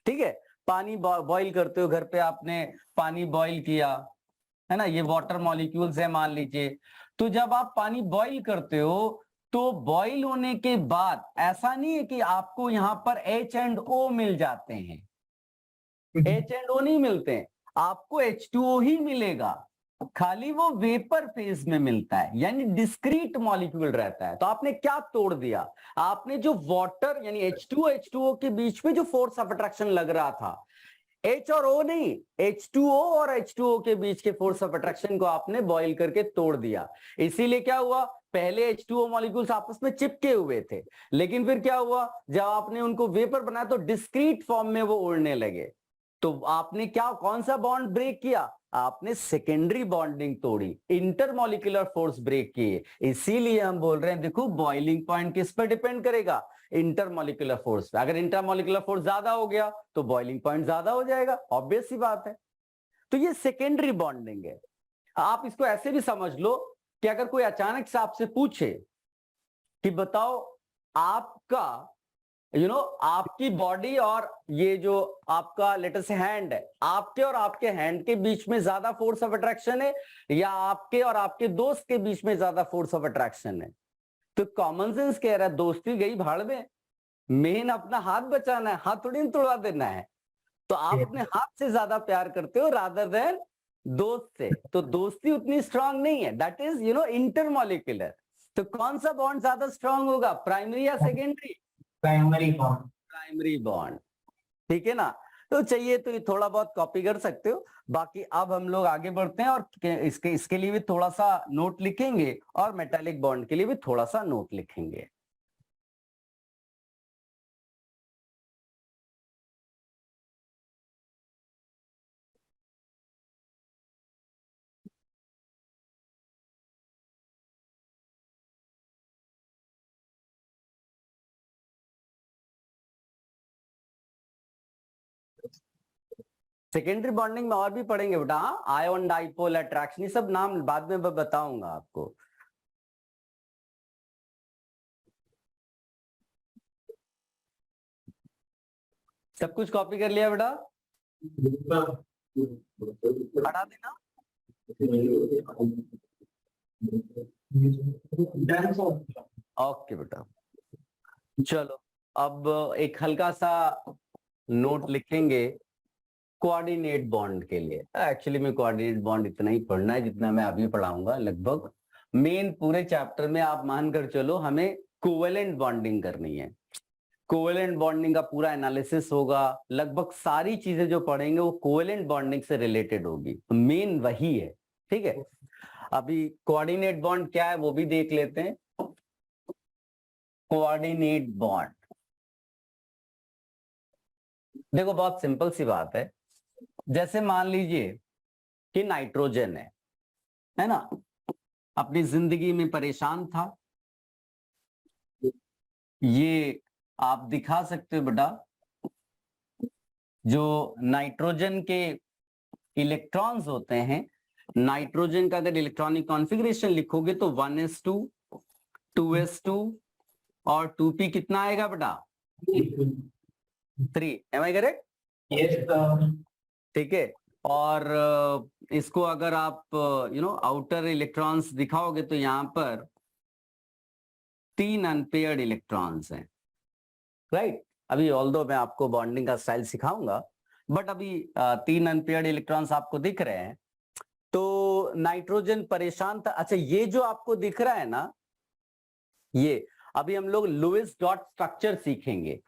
ठीक है, पानी बॉईल करते हो घर पे, आपने पानी बॉईल किया, है ना, ये वाटर मॉलिक्यूल्स है मान लीजिए। तो जब आप पानी बॉईल करते हो तो बॉईल होने के बाद ऐसा नहीं है कि आपको यहाँ पर H एंड O मिल जाते हैं, H एंड O नहीं मिलते हैं, आपको H2O ही मिलेगा, खाली वो वेपर फेज में मिलता है, यानी डिस्क्रीट मॉलिक्यूल रहता है। तो आपने क्या तोड़ दिया, आपने जो वाटर यानी H2O के बीच में जो फोर्स ऑफ अट्रैक्शन लग रहा था, H और O नहीं, H2O और H2O के बीच के फोर्स ऑफ अट्रैक्शन को आपने बॉईल करके तोड़ दिया। इसीलिए क्या हुआ, पहले H2O मॉलिक्यूल्स आपस में चिपके हुए थे, लेकिन फिर क्या हुआ, जब आपने उनको वेपर बनाया तो डिस्क्रीट फॉर्म में वो उड़ने लगे। तो आपने क्या, कौन सा बॉन्ड ब्रेक किया, आपने सेकेंडरी बॉन्डिंग तोड़ी, इंटरमॉलिक्यूलर फोर्स ब्रेक किए। इसीलिए हम बोल रहे हैं, देखो बॉइलिंग पॉइंट किस पर डिपेंड करेगा, इंटरमॉलिक्यूलर फोर्स पे। अगर इंटरमॉलिक्यूलर फोर्स ज्यादा हो गया तो बॉइलिंग पॉइंट ज्यादा हो जाएगा, ऑब्वियस सी बात है। तो ये सेकेंडरी बॉन्डिंग है। आप इसको ऐसे भी समझ लो कि अगर कोई अचानक से आपसे पूछे कि बताओ आपका आपकी बॉडी और ये जो आपका लेटेस्ट हैंड है, आपके और आपके हैंड के बीच में ज्यादा फोर्स ऑफ अट्रैक्शन है या आपके और आपके दोस्त के बीच में ज्यादा फोर्स ऑफ अट्रैक्शन है? तो कॉमन सेंस कह रहा है दोस्ती गई भाड़ में, मेन अपना हाथ बचाना है, हाथ थोड़ी तोड़वा देना है। तो आप अपने हाथ से ज्यादा प्यार करते हो रादर देन दोस्त से, तो दोस्ती उतनी स्ट्रांग नहीं है, दैट इज इंटरमॉलिक्यूलर। तो कौन सा बॉन्ड ज्यादा स्ट्रांग होगा, प्राइमरी या secondary? Primary bond. Primary bond, ठीक है ना। तो चाहिए तो ये थोड़ा बहुत कॉपी कर सकते हो। बाकी अब हम लोग आगे बढ़ते हैं और इसके लिए भी थोड़ा सा नोट लिखेंगे और मेटालिक बॉन्ड के लिए भी थोड़ा सा नोट लिखेंगे। सेकेंडरी बॉन्डिंग में और भी पढ़ेंगे बेटा, आयोन डाइपोल अट्रैक्शन, ये सब नाम बाद में मैं बताऊंगा आपको। सब कुछ कॉपी कर लिया बेटा, हटा देना। ओके बेटा, चलो अब एक हल्का सा नोट लिखेंगे कोऑर्डिनेट बॉन्ड के लिए। एक्चुअली में कोऑर्डिनेट बॉन्ड इतना ही पढ़ना है जितना मैं अभी पढ़ाऊंगा लगभग। मेन पूरे चैप्टर में आप मानकर चलो हमें कोवेलेंट बॉन्डिंग करनी है, कोवेलेंट बॉन्डिंग का पूरा एनालिसिस होगा, लगभग सारी चीजें जो पढ़ेंगे वो कोवेलेंट बॉन्डिंग से रिलेटेड होगी, मेन वही है, ठीक है। अभी कोऑर्डिनेट बॉन्ड क्या है वो भी देख लेते हैं। कोऑर्डिनेट बॉन्ड देखो बहुत सिंपल सी बात है, जैसे मान लीजिए कि नाइट्रोजन है ना, अपनी जिंदगी में परेशान था, ये आप दिखा सकते हो बेटा, जो नाइट्रोजन के इलेक्ट्रॉन्स होते हैं, नाइट्रोजन का अगर इलेक्ट्रॉनिक कॉन्फ़िगरेशन लिखोगे तो 1s2 2s2 और 2p कितना आएगा बेटा, 3, एम आई करेक्ट? यस ठीक है। और इसको अगर आप आउटर इलेक्ट्रॉन्स दिखाओगे तो यहाँ पर 3 अनपेयर्ड इलेक्ट्रॉन्स हैं, राइट। अभी ऑल्दो मैं आपको बॉन्डिंग का स्टाइल सिखाऊंगा, बट अभी 3 अनपेयर्ड इलेक्ट्रॉन्स आपको दिख रहे हैं। तो नाइट्रोजन परेशान था। अच्छा, ये जो आपको दिख रहा है ना, ये अभी हम लोग लुईस डॉट स्ट्रक्चर सीखेंगे,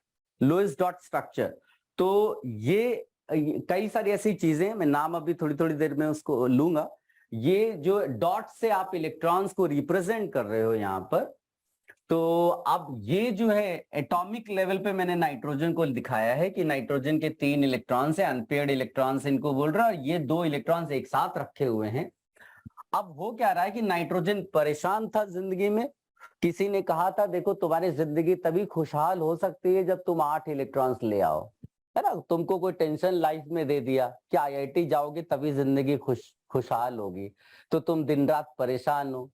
लुईस डॉट स्ट्रक्चर। तो ये कई सारी ऐसी चीजें, मैं नाम अभी थोड़ी थोड़ी देर में उसको लूंगा। ये जो डॉट से आप इलेक्ट्रॉन्स को रिप्रेजेंट कर रहे हो यहाँ पर, तो अब ये जो है एटॉमिक लेवल पे मैंने नाइट्रोजन को दिखाया है कि नाइट्रोजन के 3 इलेक्ट्रॉन्स है, अनपेयर्ड इलेक्ट्रॉन्स इनको बोल रहा है, और ये 2 इलेक्ट्रॉन्स एक साथ रखे हुए हैं। अब हो क्या रहा है कि नाइट्रोजन परेशान था जिंदगी में, किसी ने कहा था देखो तुम्हारी जिंदगी तभी खुशहाल हो सकती है जब तुम 8 इलेक्ट्रॉन्स ले आओ, है ना। तुमको कोई टेंशन लाइफ में दे दिया कि IIT जाओगे तभी जिंदगी खुशहाल होगी, तो तुम दिन रात परेशान हो,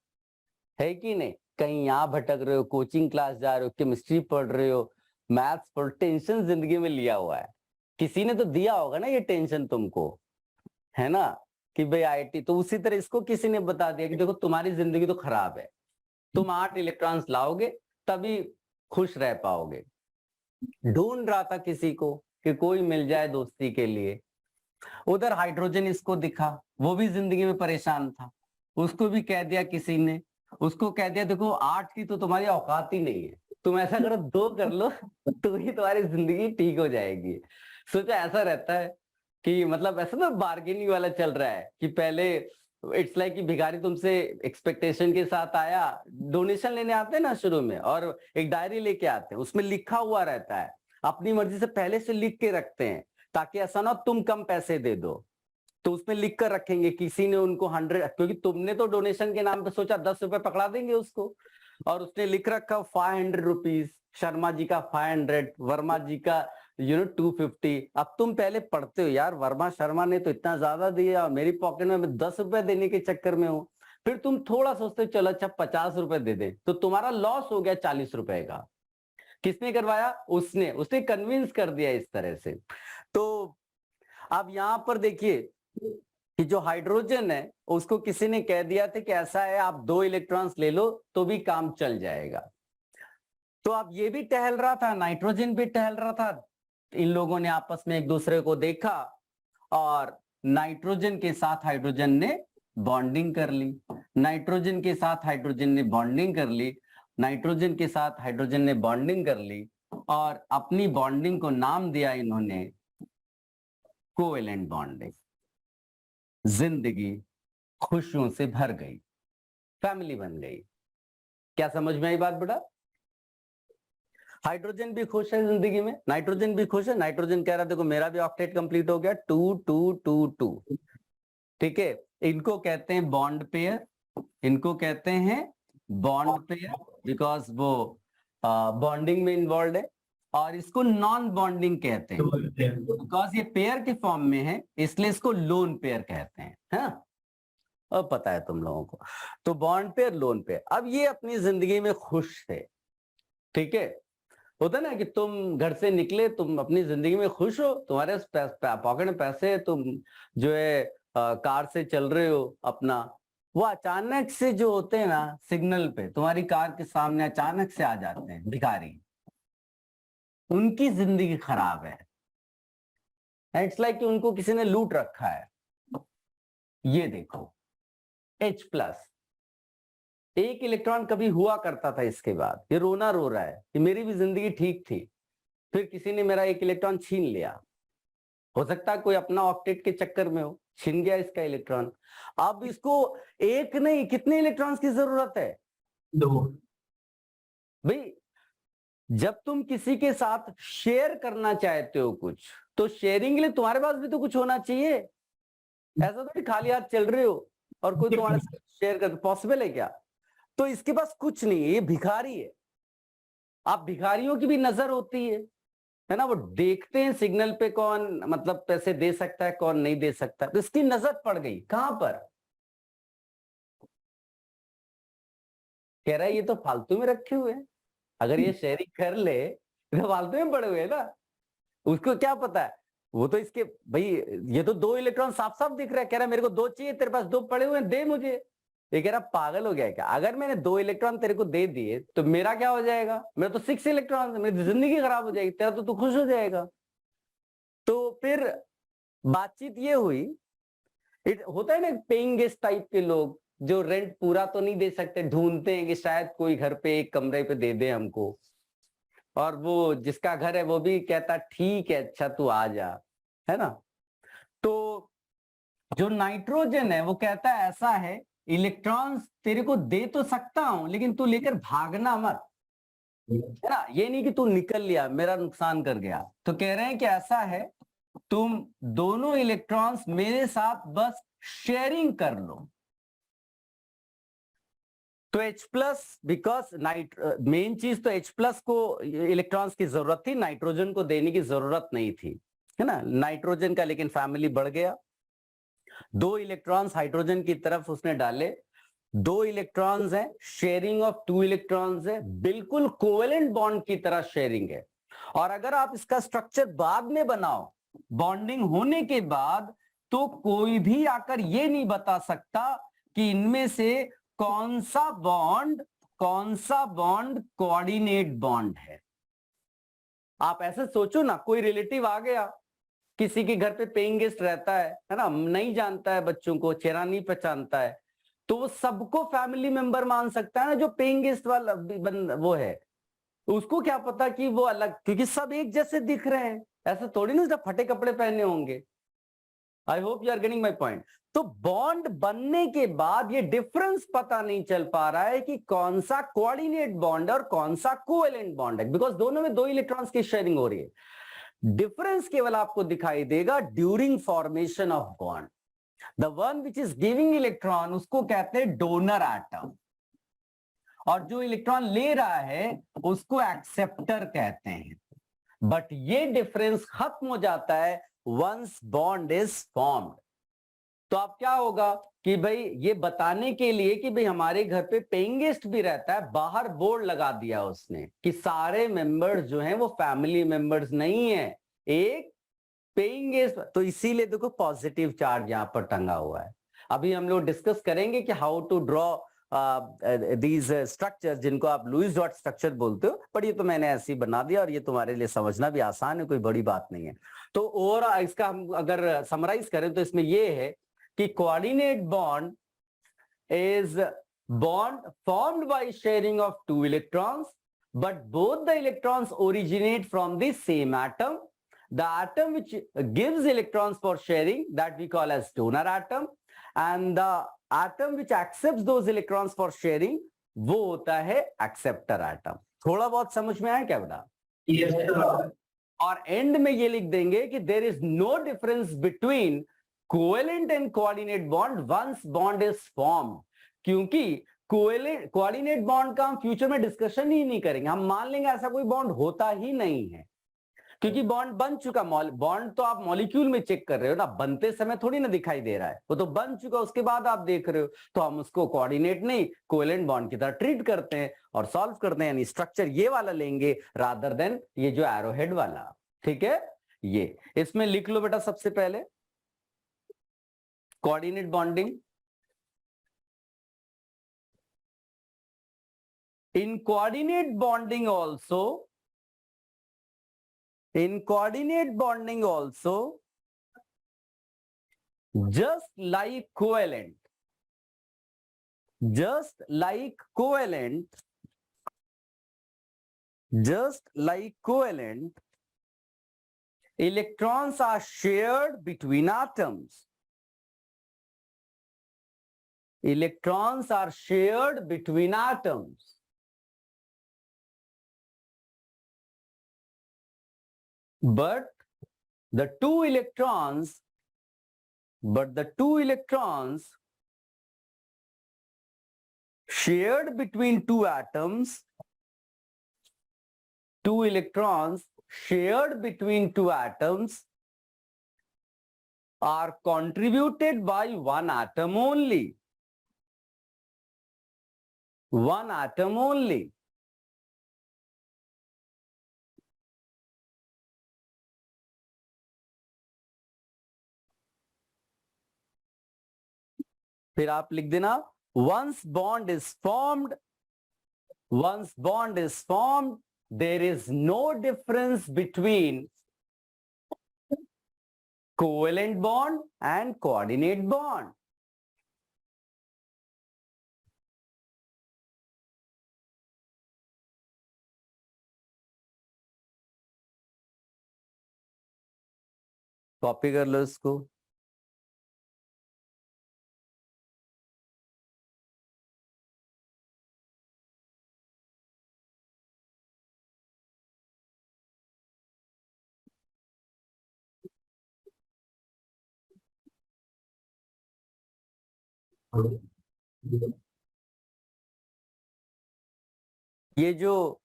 है कि नहीं। कहीं यहाँ भटक रहे हो, कोचिंग क्लास जा रहे हो, केमिस्ट्री पढ़ रहे हो, मैथ्स पढ़, टेंशन जिंदगी में लिया हुआ है, किसी ने तो दिया होगा ना ये टेंशन तुमको, है ना, कि भाई आईटी, तो उसी तरह इसको किसी ने बता दिया कि देखो तुम्हारी जिंदगी तो खराब है, तुम 8 इलेक्ट्रॉन्स लाओगे तभी खुश रह पाओगे। ढूंढ रहा था किसी को कि कोई मिल जाए दोस्ती के लिए। उधर हाइड्रोजन इसको दिखा, वो भी जिंदगी में परेशान था, उसको भी कह दिया किसी ने, उसको कह दिया देखो 8 की तो तुम्हारी औकात ही नहीं है, तुम ऐसा करो 2 कर लो तो ही तुम्हारी जिंदगी ठीक हो जाएगी। सोचा ऐसा रहता है कि मतलब ऐसा ना बार्गेनिंग वाला चल रहा है कि पहले इट्स लाइक कि भिखारी तुमसे एक्सपेक्टेशन के साथ आया, डोनेशन लेने आते हैं ना शुरू में, और एक डायरी लेके आते हैं, उसमें लिखा हुआ रहता है, अपनी मर्जी से पहले से लिख के रखते हैं ताकि ऐसा ना तुम कम पैसे दे दो, तो उसमें लिख कर रखेंगे किसी ने उनको 100, क्योंकि तुमने तो डोनेशन के नाम पे सोचा 10 रुपए पकड़ा देंगे उसको, और उसने लिख रखा 500 रुपीज, शर्मा जी का 500, वर्मा जी का 250। अब तुम पहले पढ़ते हो यार, वर्मा शर्मा ने तो इतना ज्यादा दिया, मेरी पॉकेट में मैं 10 रुपए देने के चक्कर में हूँ, फिर तुम थोड़ा सोचते हो चलो अच्छा 50 रुपए दे दे, तो तुम्हारा लॉस हो गया 40 रुपए का। किसने करवाया? उसने कन्विंस कर दिया इस तरह से। तो अब यहां पर देखिए कि जो हाइड्रोजन है उसको किसी ने कह दिया था कि ऐसा है आप 2 इलेक्ट्रॉन्स ले लो तो भी काम चल जाएगा। तो अब ये भी टहल रहा था, नाइट्रोजन भी टहल रहा था, इन लोगों ने आपस में एक दूसरे को देखा और नाइट्रोजन के साथ हाइड्रोजन ने बॉन्डिंग कर ली, नाइट्रोजन के साथ हाइड्रोजन ने बॉन्डिंग कर ली, नाइट्रोजन के साथ हाइड्रोजन ने बॉन्डिंग कर ली, और अपनी बॉन्डिंग को नाम दिया इन्होंने कोवेलेंट बॉन्डिंग। जिंदगी खुशियों से भर गई, फैमिली बन गई। क्या समझ में आई बात बेटा? हाइड्रोजन भी खुश है जिंदगी में, नाइट्रोजन भी खुश है। नाइट्रोजन कह रहा है देखो मेरा भी ऑक्टेट कंप्लीट हो गया, 2 2 2 2। ठीक है, इनको कहते हैं बॉन्ड पेयर, इनको कहते हैं बॉन्ड पेयर बिकॉज वो बॉन्डिंग में इन्वॉल्व है, और इसको नॉन बॉन्डिंग कहते हैं बिकॉज ये पेयर के फॉर्म में है, इसलिए इसको लोन पेयर कहते हैं। हाँ, अब पता है तुम लोगों को। तो बॉन्ड पेयर, लोन पेयर। अब ये अपनी जिंदगी में खुश थे। ठीक है, होता ना कि तुम घर से निकले, तुम अपनी जिंदगी में खुश हो, तुम्हारे पॉकेट में पैसे, तुम जो है कार से चल रहे हो अपना, वो अचानक से जो होते हैं ना सिग्नल पे तुम्हारी कार के सामने अचानक से आ जाते हैं भिखारी, उनकी जिंदगी खराब है। इट्स लाइक कि उनको किसी ने लूट रखा है। ये देखो H+, एक इलेक्ट्रॉन कभी हुआ करता था, इसके बाद ये रोना रो रहा है कि मेरी भी जिंदगी ठीक थी, फिर किसी ने मेरा एक इलेक्ट्रॉन छीन लिया। हो सकता है कोई अपना ऑक्टेट के चक्कर में हो, छीन गया इसका इलेक्ट्रॉन। अब इसको एक नहीं, कितने इलेक्ट्रॉन्स की जरूरत है? 2। भाई जब तुम किसी के साथ शेयर करना चाहते हो कुछ, तो शेयरिंग के लिए तुम्हारे पास भी तो कुछ होना चाहिए। ऐसा तो खाली हाथ चल रहे हो और कोई तुम्हारे साथ शेयर कर, पॉसिबल है क्या? तो इसके पास कुछ नहीं है, ये भिखारी है। आप भिखारियों की भी नजर होती है ना, वो देखते हैं सिग्नल पे कौन मतलब पैसे दे सकता है, कौन नहीं दे सकता। तो इसकी नजर पड़ गई कहां पर? कह रहा है ये तो फालतू में रखे हुए हैं, अगर ये शेयरिंग कर ले तो फालतू में पड़े हुए हैं ना। उसको क्या पता है, वो तो इसके भाई ये तो 2 इलेक्ट्रॉन साफ साफ दिख रहा है। कह रहा है मेरे को 2 चाहिए, तेरे पास 2 पड़े हुए हैं, दे मुझे। ये कह रहा पागल हो गया है क्या? अगर मैंने 2 इलेक्ट्रॉन तेरे को दे दिए तो मेरा क्या हो जाएगा? मेरा तो 6 इलेक्ट्रॉन, मेरी जिंदगी खराब हो जाएगी, तेरा तो तू खुश हो जाएगा। तो फिर बातचीत ये हुई, होता है ना पेइंग गेस्ट टाइप के लोग जो रेंट पूरा तो नहीं दे सकते, ढूंढते हैं कि शायद कोई घर पे एक कमरे पे दे दे हमको, और वो जिसका घर है वो भी कहता ठीक है अच्छा तू आ जा, है ना। तो जो नाइट्रोजन है वो कहता है ऐसा है, इलेक्ट्रॉन्स तेरे को दे तो सकता हूं लेकिन तू लेकर भागना मत, है ना। ये नहीं कि तू निकल लिया मेरा नुकसान कर गया। तो कह रहे हैं कि ऐसा है, तुम दोनों इलेक्ट्रॉन्स मेरे साथ बस शेयरिंग कर लो। तो H+, बिकॉज मेन चीज तो H+ को इलेक्ट्रॉन्स की जरूरत थी, नाइट्रोजन को देने की जरूरत नहीं थी, है ना। नाइट्रोजन का लेकिन फैमिली बढ़ गया, 2 इलेक्ट्रॉन्स हाइड्रोजन की तरफ उसने डाले, 2 इलेक्ट्रॉन्स है, शेयरिंग ऑफ 2 इलेक्ट्रॉन्स है, बिल्कुल कोवेलेंट बॉन्ड की तरह शेयरिंग है। और अगर आप इसका स्ट्रक्चर बाद में बनाओ बॉन्डिंग होने के बाद तो कोई भी आकर ये नहीं बता सकता कि इनमें से कौन सा बॉन्ड कोऑर्डिनेट बॉन्ड है। आप ऐसे सोचो ना, कोई रिलेटिव आ गया, किसी के घर पे पेइंग गेस्ट रहता है ना, नहीं जानता है, बच्चों को चेहरा नहीं पहचानता है, तो वो सबको फैमिली मेंबर मान सकता है ना, जो पेइंग गेस्ट वाला वो है। उसको क्या पता कि वो अलग, क्योंकि सब एक जैसे दिख रहे हैं, ऐसे थोड़ी ना सब फटे कपड़े पहने होंगे। I hope you are getting my point. तो बॉन्ड बनने के बाद ये डिफरेंस पता नहीं चल पा रहा है कि कौन सा कोऑर्डिनेट बॉन्ड है और कौन सा कोवेलेंट बॉन्ड है, बिकॉज दोनों में 2 इलेक्ट्रॉन्स की शेयरिंग हो रही है। डिफरेंस केवल आपको दिखाई देगा during formation of bond. The one which is giving electron उसको कहते हैं डोनर एटम, और जो इलेक्ट्रॉन ले रहा है उसको एक्सेप्टर कहते हैं। बट ये डिफरेंस खत्म हो जाता है वंस बॉन्ड इज फॉर्म्ड। तो अब क्या होगा कि भाई ये बताने के लिए कि भाई हमारे घर पे पेइंग गेस्ट भी रहता है, बाहर बोर्ड लगा दिया उसने कि सारे मेंबर्स जो हैं वो फैमिली मेंबर्स नहीं है, एक पेइंग गेस्ट। तो इसीलिए देखो पॉजिटिव चार्ज यहां पर टंगा हुआ है। अभी हम लोग डिस्कस करेंगे कि how to draw these structure, जिनको आप लुईस डॉट स्ट्रक्चर बोलते हो, पर ये तो मैंने ऐसे ही बना दिया और ये तुम्हारे लिए समझना भी आसान है, कोई बड़ी बात नहीं है। तो और इसका हम अगर समराइज करें तो इसमें ये है कि coordinate bond is bond formed by sharing of 2 electrons, but both the electrons originate from the same atom. The atom which gives electrons for sharing, that we call as donor atom, and the atom which accepts those electrons for sharing, वो होता है acceptor atom। थोड़ा बहुत समझ में आया क्या बेटा? Yes, sir. और एंड में ये लिख देंगे कि there is no difference between covalent and coordinate bond once bond is form. क्योंकि कोऑर्डिनेट बॉन्ड का हम फ्यूचर में डिस्कशन ही नहीं करेंगे, हम मान लेंगे ऐसा कोई बॉन्ड होता ही नहीं है, क्योंकि बॉन्ड बन चुका। बॉन्ड तो आप मॉलिक्यूल में चेक कर रहे हो ना, बनते समय थोड़ी ना दिखाई दे रहा है, वो तो बन चुका उसके बाद आप देख रहे हो, तो हम उसको कोऑर्डिनेट नहीं कोवेलेंट बॉन्ड की तरह ट्रीट करते हैं और सॉल्व करते हैं, यानी स्ट्रक्चर ये वाला लेंगे रादर देन ये जो एरोहेड वाला। ठीक है, ये इसमें लिख लो बेटा सबसे पहले coordinate bonding. In coordinate bonding also, in coordinate bonding also, just like covalent, just like covalent, just like covalent, electrons are shared between atoms. Electrons are shared between atoms. But the two electrons shared between two atoms, two electrons shared between two atoms are contributed by one atom only. One atom only. फिर आप लिख देना once bond is formed, there is no difference between covalent bond and coordinate bond. Copy कर लो इसको। ये जो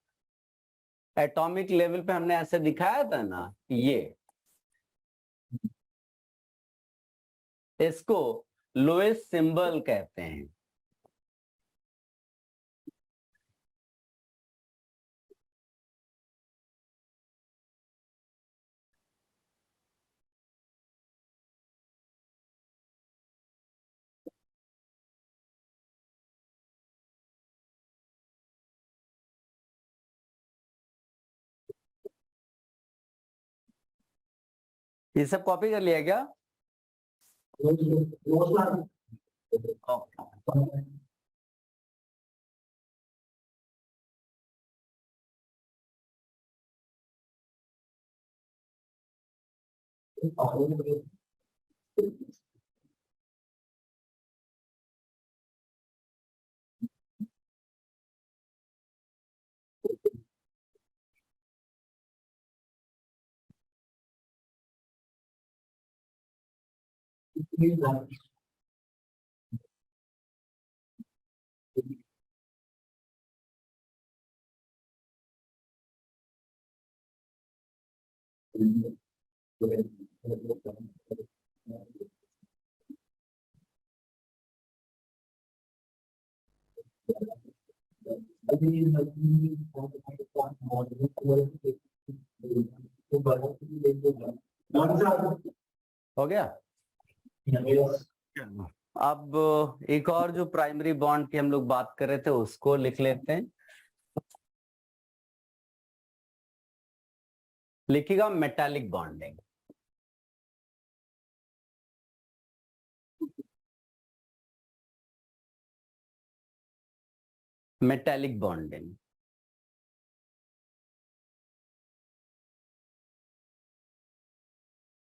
एटॉमिक लेवल पे हमने ऐसे दिखाया था ना, ये इसको लोएस्ट सिंबल कहते हैं। ये सब कॉपी कर लिया क्या? हो गया? अब एक और जो प्राइमरी बॉन्ड की हम लोग बात कर रहे थे उसको लिख लेते हैं। लिखिएगा मेटालिक बॉन्डिंग। मेटालिक बॉन्डिंग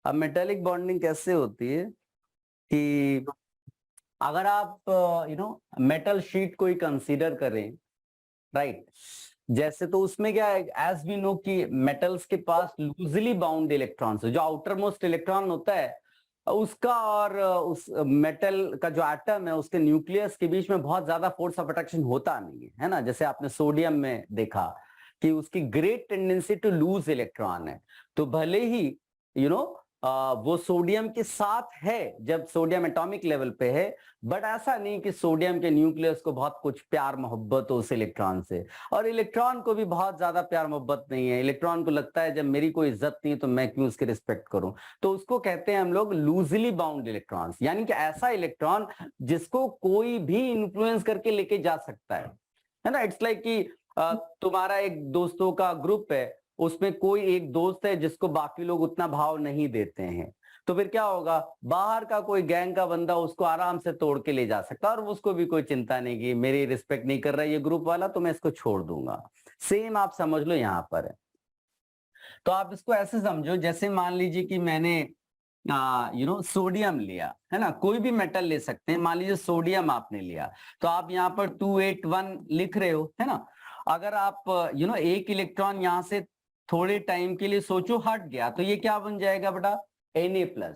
अब मेटालिक बॉन्डिंग कैसे होती है कि अगर आप मेटल शीट को ही कंसीडर करें, राइट, जैसे तो उसमें क्या है, एज वी नो कि मेटल्स के पास लूजली बाउंड इलेक्ट्रॉन्स है। जो आउटर मोस्ट इलेक्ट्रॉन होता है उसका और उस मेटल का जो एटम है उसके न्यूक्लियस के बीच में बहुत ज्यादा फोर्स ऑफ अट्रैक्शन होता नहीं है ना। जैसे आपने सोडियम में देखा कि उसकी great tendency to lose electron है। तो भले ही वो सोडियम के साथ है जब सोडियम एटॉमिक लेवल पे है, बट ऐसा नहीं कि सोडियम के न्यूक्लियस को बहुत कुछ प्यार मोहब्बत हो उस इलेक्ट्रॉन से, और इलेक्ट्रॉन को भी बहुत ज्यादा प्यार मोहब्बत नहीं है। इलेक्ट्रॉन को लगता है जब मेरी कोई इज्जत नहीं तो मैं क्यों उसकी रिस्पेक्ट करूं। तो उसको कहते हैं हम लोग लूजली बाउंड इलेक्ट्रॉन्स, यानी कि ऐसा इलेक्ट्रॉन जिसको कोई भी इन्फ्लुएंस करके लेके जा सकता है ना। इट्स लाइक कि तुम्हारा एक दोस्तों का ग्रुप है, उसमें कोई एक दोस्त है जिसको बाकी लोग उतना भाव नहीं देते हैं, तो फिर क्या होगा, बाहर का कोई गैंग का बंदा उसको आराम से तोड़ के ले जा सकता है और उसको भी कोई चिंता नहीं कि मेरी रिस्पेक्ट नहीं कर रहा है ये ग्रुप वाला तो मैं इसको छोड़ दूंगा। सेम आप समझ लो यहां पर है। तो आप इसको ऐसे समझो जैसे मान लीजिए कि मैंने सोडियम लिया है ना, कोई भी मेटल ले सकते हैं, मान लीजिए सोडियम आपने लिया, तो आप यहाँ पर 281 लिख रहे हो है ना। अगर आप एक इलेक्ट्रॉन यहां से थोड़े टाइम के लिए सोचो हट गया तो ये क्या बन जाएगा बेटा, Na+।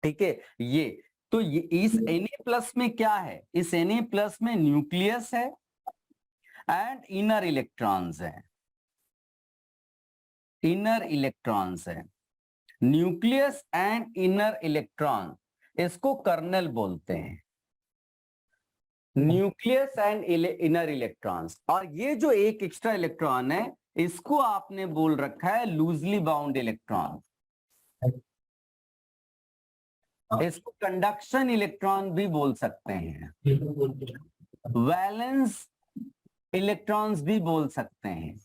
ठीक है, ये तो ये इस Na+ में क्या है, इस Na+ में न्यूक्लियस है एंड इनर इलेक्ट्रॉन्स है। इनर इलेक्ट्रॉन्स है, न्यूक्लियस एंड इनर इलेक्ट्रॉन, इसको कर्नल बोलते हैं। न्यूक्लियस एंड इनर इलेक्ट्रॉन्स, और ये जो एक एक्स्ट्रा इलेक्ट्रॉन है इसको आपने बोल रखा है लूजली बाउंड इलेक्ट्रॉन। इसको कंडक्शन इलेक्ट्रॉन भी बोल सकते हैं, वैलेंस इलेक्ट्रॉन्स भी बोल सकते हैं।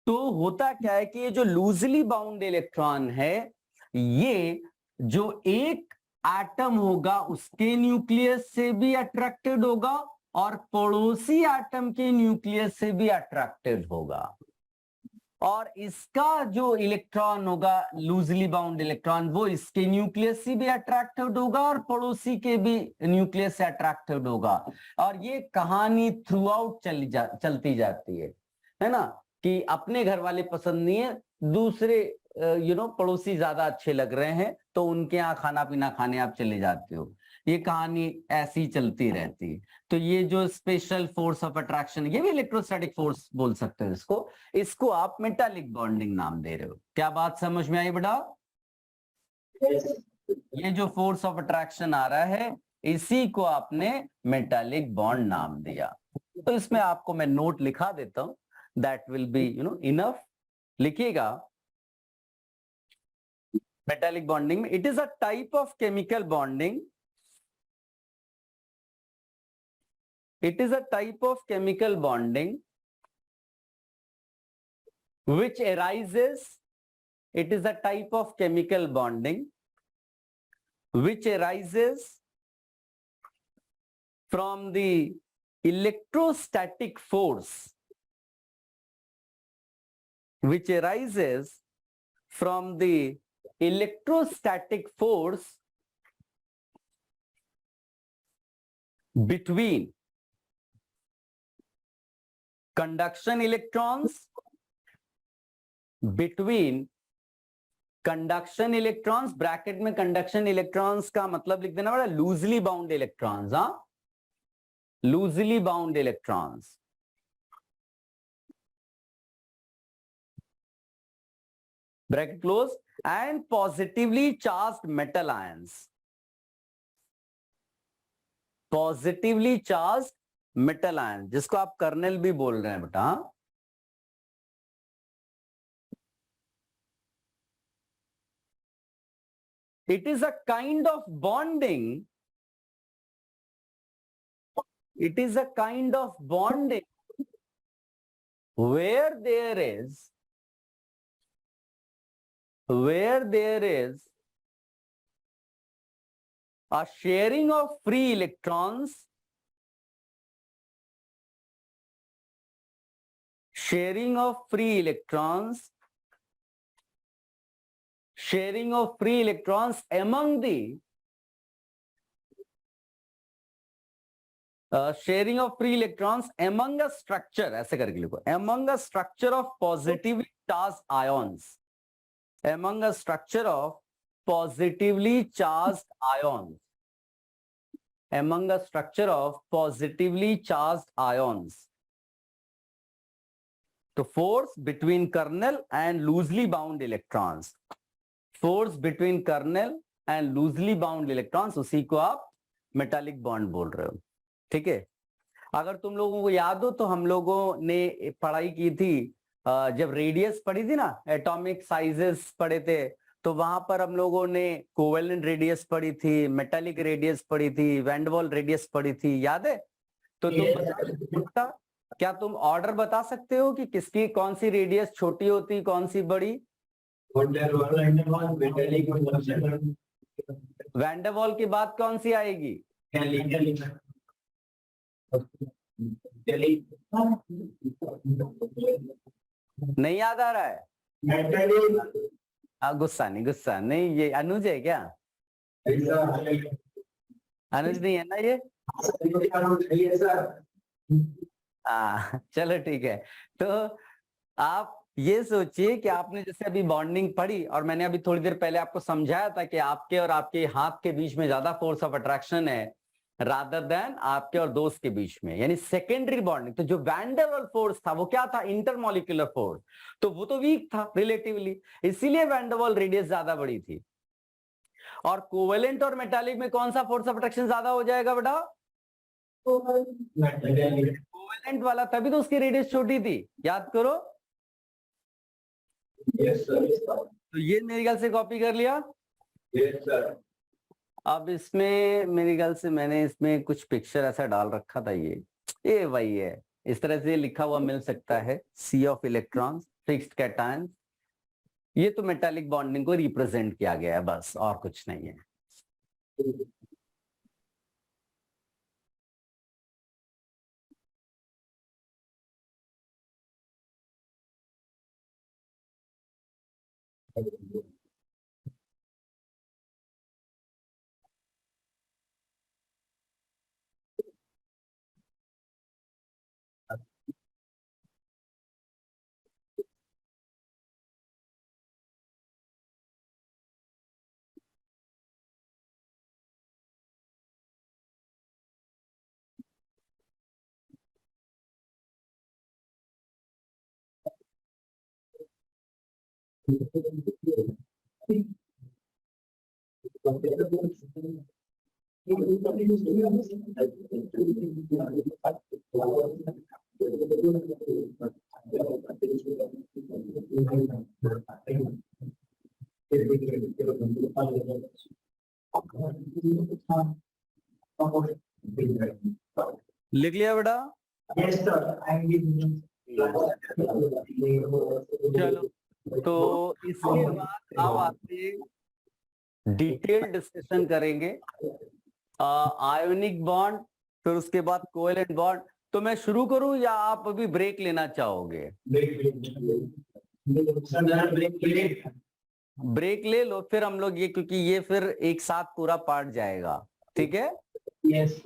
तो होता क्या है कि ये जो लूजली बाउंड इलेक्ट्रॉन है, ये जो एक एटम होगा उसके न्यूक्लियस से भी अट्रैक्टेड होगा और पड़ोसी एटम के न्यूक्लियस से भी अट्रैक्टेड होगा, और इसका जो इलेक्ट्रॉन होगा लूजली बाउंड इलेक्ट्रॉन वो इसके न्यूक्लियस से भी अट्रैक्टेड होगा और पड़ोसी के भी न्यूक्लियस से अट्रैक्टेड होगा। और ये कहानी थ्रू आउट चलती जाती है ना, कि अपने घर वाले पसंद नहीं है, दूसरे पड़ोसी ज्यादा अच्छे लग रहे हैं तो उनके यहाँ खाना पीना खाने आप चले जाते हो। ये कहानी ऐसी चलती रहती है। तो ये जो स्पेशल फोर्स ऑफ अट्रैक्शन, ये भी इलेक्ट्रोस्टैटिक फोर्स बोल सकते हो इसको आप मेटालिक बॉन्डिंग नाम दे रहे हो। क्या बात समझ में आई बेटा? ये जो फोर्स ऑफ अट्रैक्शन आ रहा है इसी को आपने मेटालिक बॉन्ड नाम दिया। तो इसमें आपको मैं नोट लिखा देता हूं, दैट विल बी इनफ। लिखिएगा मेटालिक बॉन्डिंग में, it is a type of chemical bonding, it is a type of chemical bonding which arises it is a type of chemical bonding which arises from the electrostatic force, which arises from the electrostatic force between conduction electrons, bracket में कंडक्शन इलेक्ट्रॉन्स का मतलब लिख देना पड़ा, लूजली बाउंड इलेक्ट्रॉन्स, हाँ, loosely bound electrons, bracket close, and positively charged metal ions, positively charged metal ion, जिसको आप कर्नेल भी बोल रहे हैं बेटा। It is a kind of bonding. It is a kind of bonding where there is a sharing of free electrons, sharing of free electrons among the sharing of free electrons among a structure, ऐसे करके लिखो, among a structure of positively charged ions, among a structure of positively charged ions, among a structure of positively charged ions. तो force between kernel and loosely bound electrons, force between kernel and loosely bound electrons, उसी को आप मेटालिक बॉन्ड बोल रहे हो, ठीक है। अगर तुम लोगों को याद हो तो हम लोगों ने पढ़ाई की थी, जब रेडियस पढ़ी थी ना, एटॉमिक साइजेस पढ़े थे, तो वहां पर हम लोगों ने कोवेलेंट रेडियस पढ़ी थी, मेटालिक रेडियस पढ़ी थी, वैंडवाल रेडियस पढ़ी थी, याद है? तो तुम क्या तुम ऑर्डर बता सकते हो कि किसकी कौन सी रेडियस छोटी होती, कौन सी बड़ी? वैंडरवाल की बात कौन सी आएगी? नहीं याद आ रहा है? गुस्सा नहीं, ये अनुज है क्या? अनुज नहीं है ना ये? चलो ठीक है। तो आप ये सोचिए कि आपने जैसे अभी बॉन्डिंग पढ़ी, और मैंने अभी थोड़ी देर पहले आपको समझाया था कि आपके और आपके हाथ के बीच में ज्यादा फोर्स ऑफ अट्रैक्शन है रादर देन आपके और दोस्त के बीच में, यानी सेकेंडरी बॉन्डिंग। तो जो वैंडरवाल फोर्स था वो क्या था? इंटरमॉलिक्यूलर फोर्स, तो वो तो वीक था रिलेटिवली, इसीलिए वैंडरवाल रेडियस ज्यादा बड़ी थी। और कोवेलेंट और मेटालिक में कौन सा फोर्स ऑफ अट्रैक्शन ज्यादा हो जाएगा बेटा? कोवेलेंट वाला, तभी तो उसकी रेडियस छोटी थी, याद करो। Yes, sir. तो ये मेरे ख्याल से कॉपी कर लिया। Yes, sir. अब इसमें मेरे ख्याल से मैंने इसमें कुछ पिक्चर ऐसा डाल रखा था, ये वही है, इस तरह से लिखा हुआ मिल सकता है, सी ऑफ इलेक्ट्रॉन्स, फिक्स्ड कैटायंस। ये तो मेटालिक बॉन्डिंग को रिप्रेजेंट किया गया है, बस और कुछ नहीं है। लिख लिया बेटा? Yes, sir. चलो तो इसके बाद अब आते डिटेल डिस्कशन करेंगे आयोनिक बॉन्ड, फिर उसके बाद कोवेलेंट बॉन्ड। तो मैं शुरू करूं या आप अभी ब्रेक लेना चाहोगे? ब्रेक ले लो, फिर हम लोग ये, क्योंकि ये फिर एक साथ पूरा पार्ट जाएगा, ठीक है? यस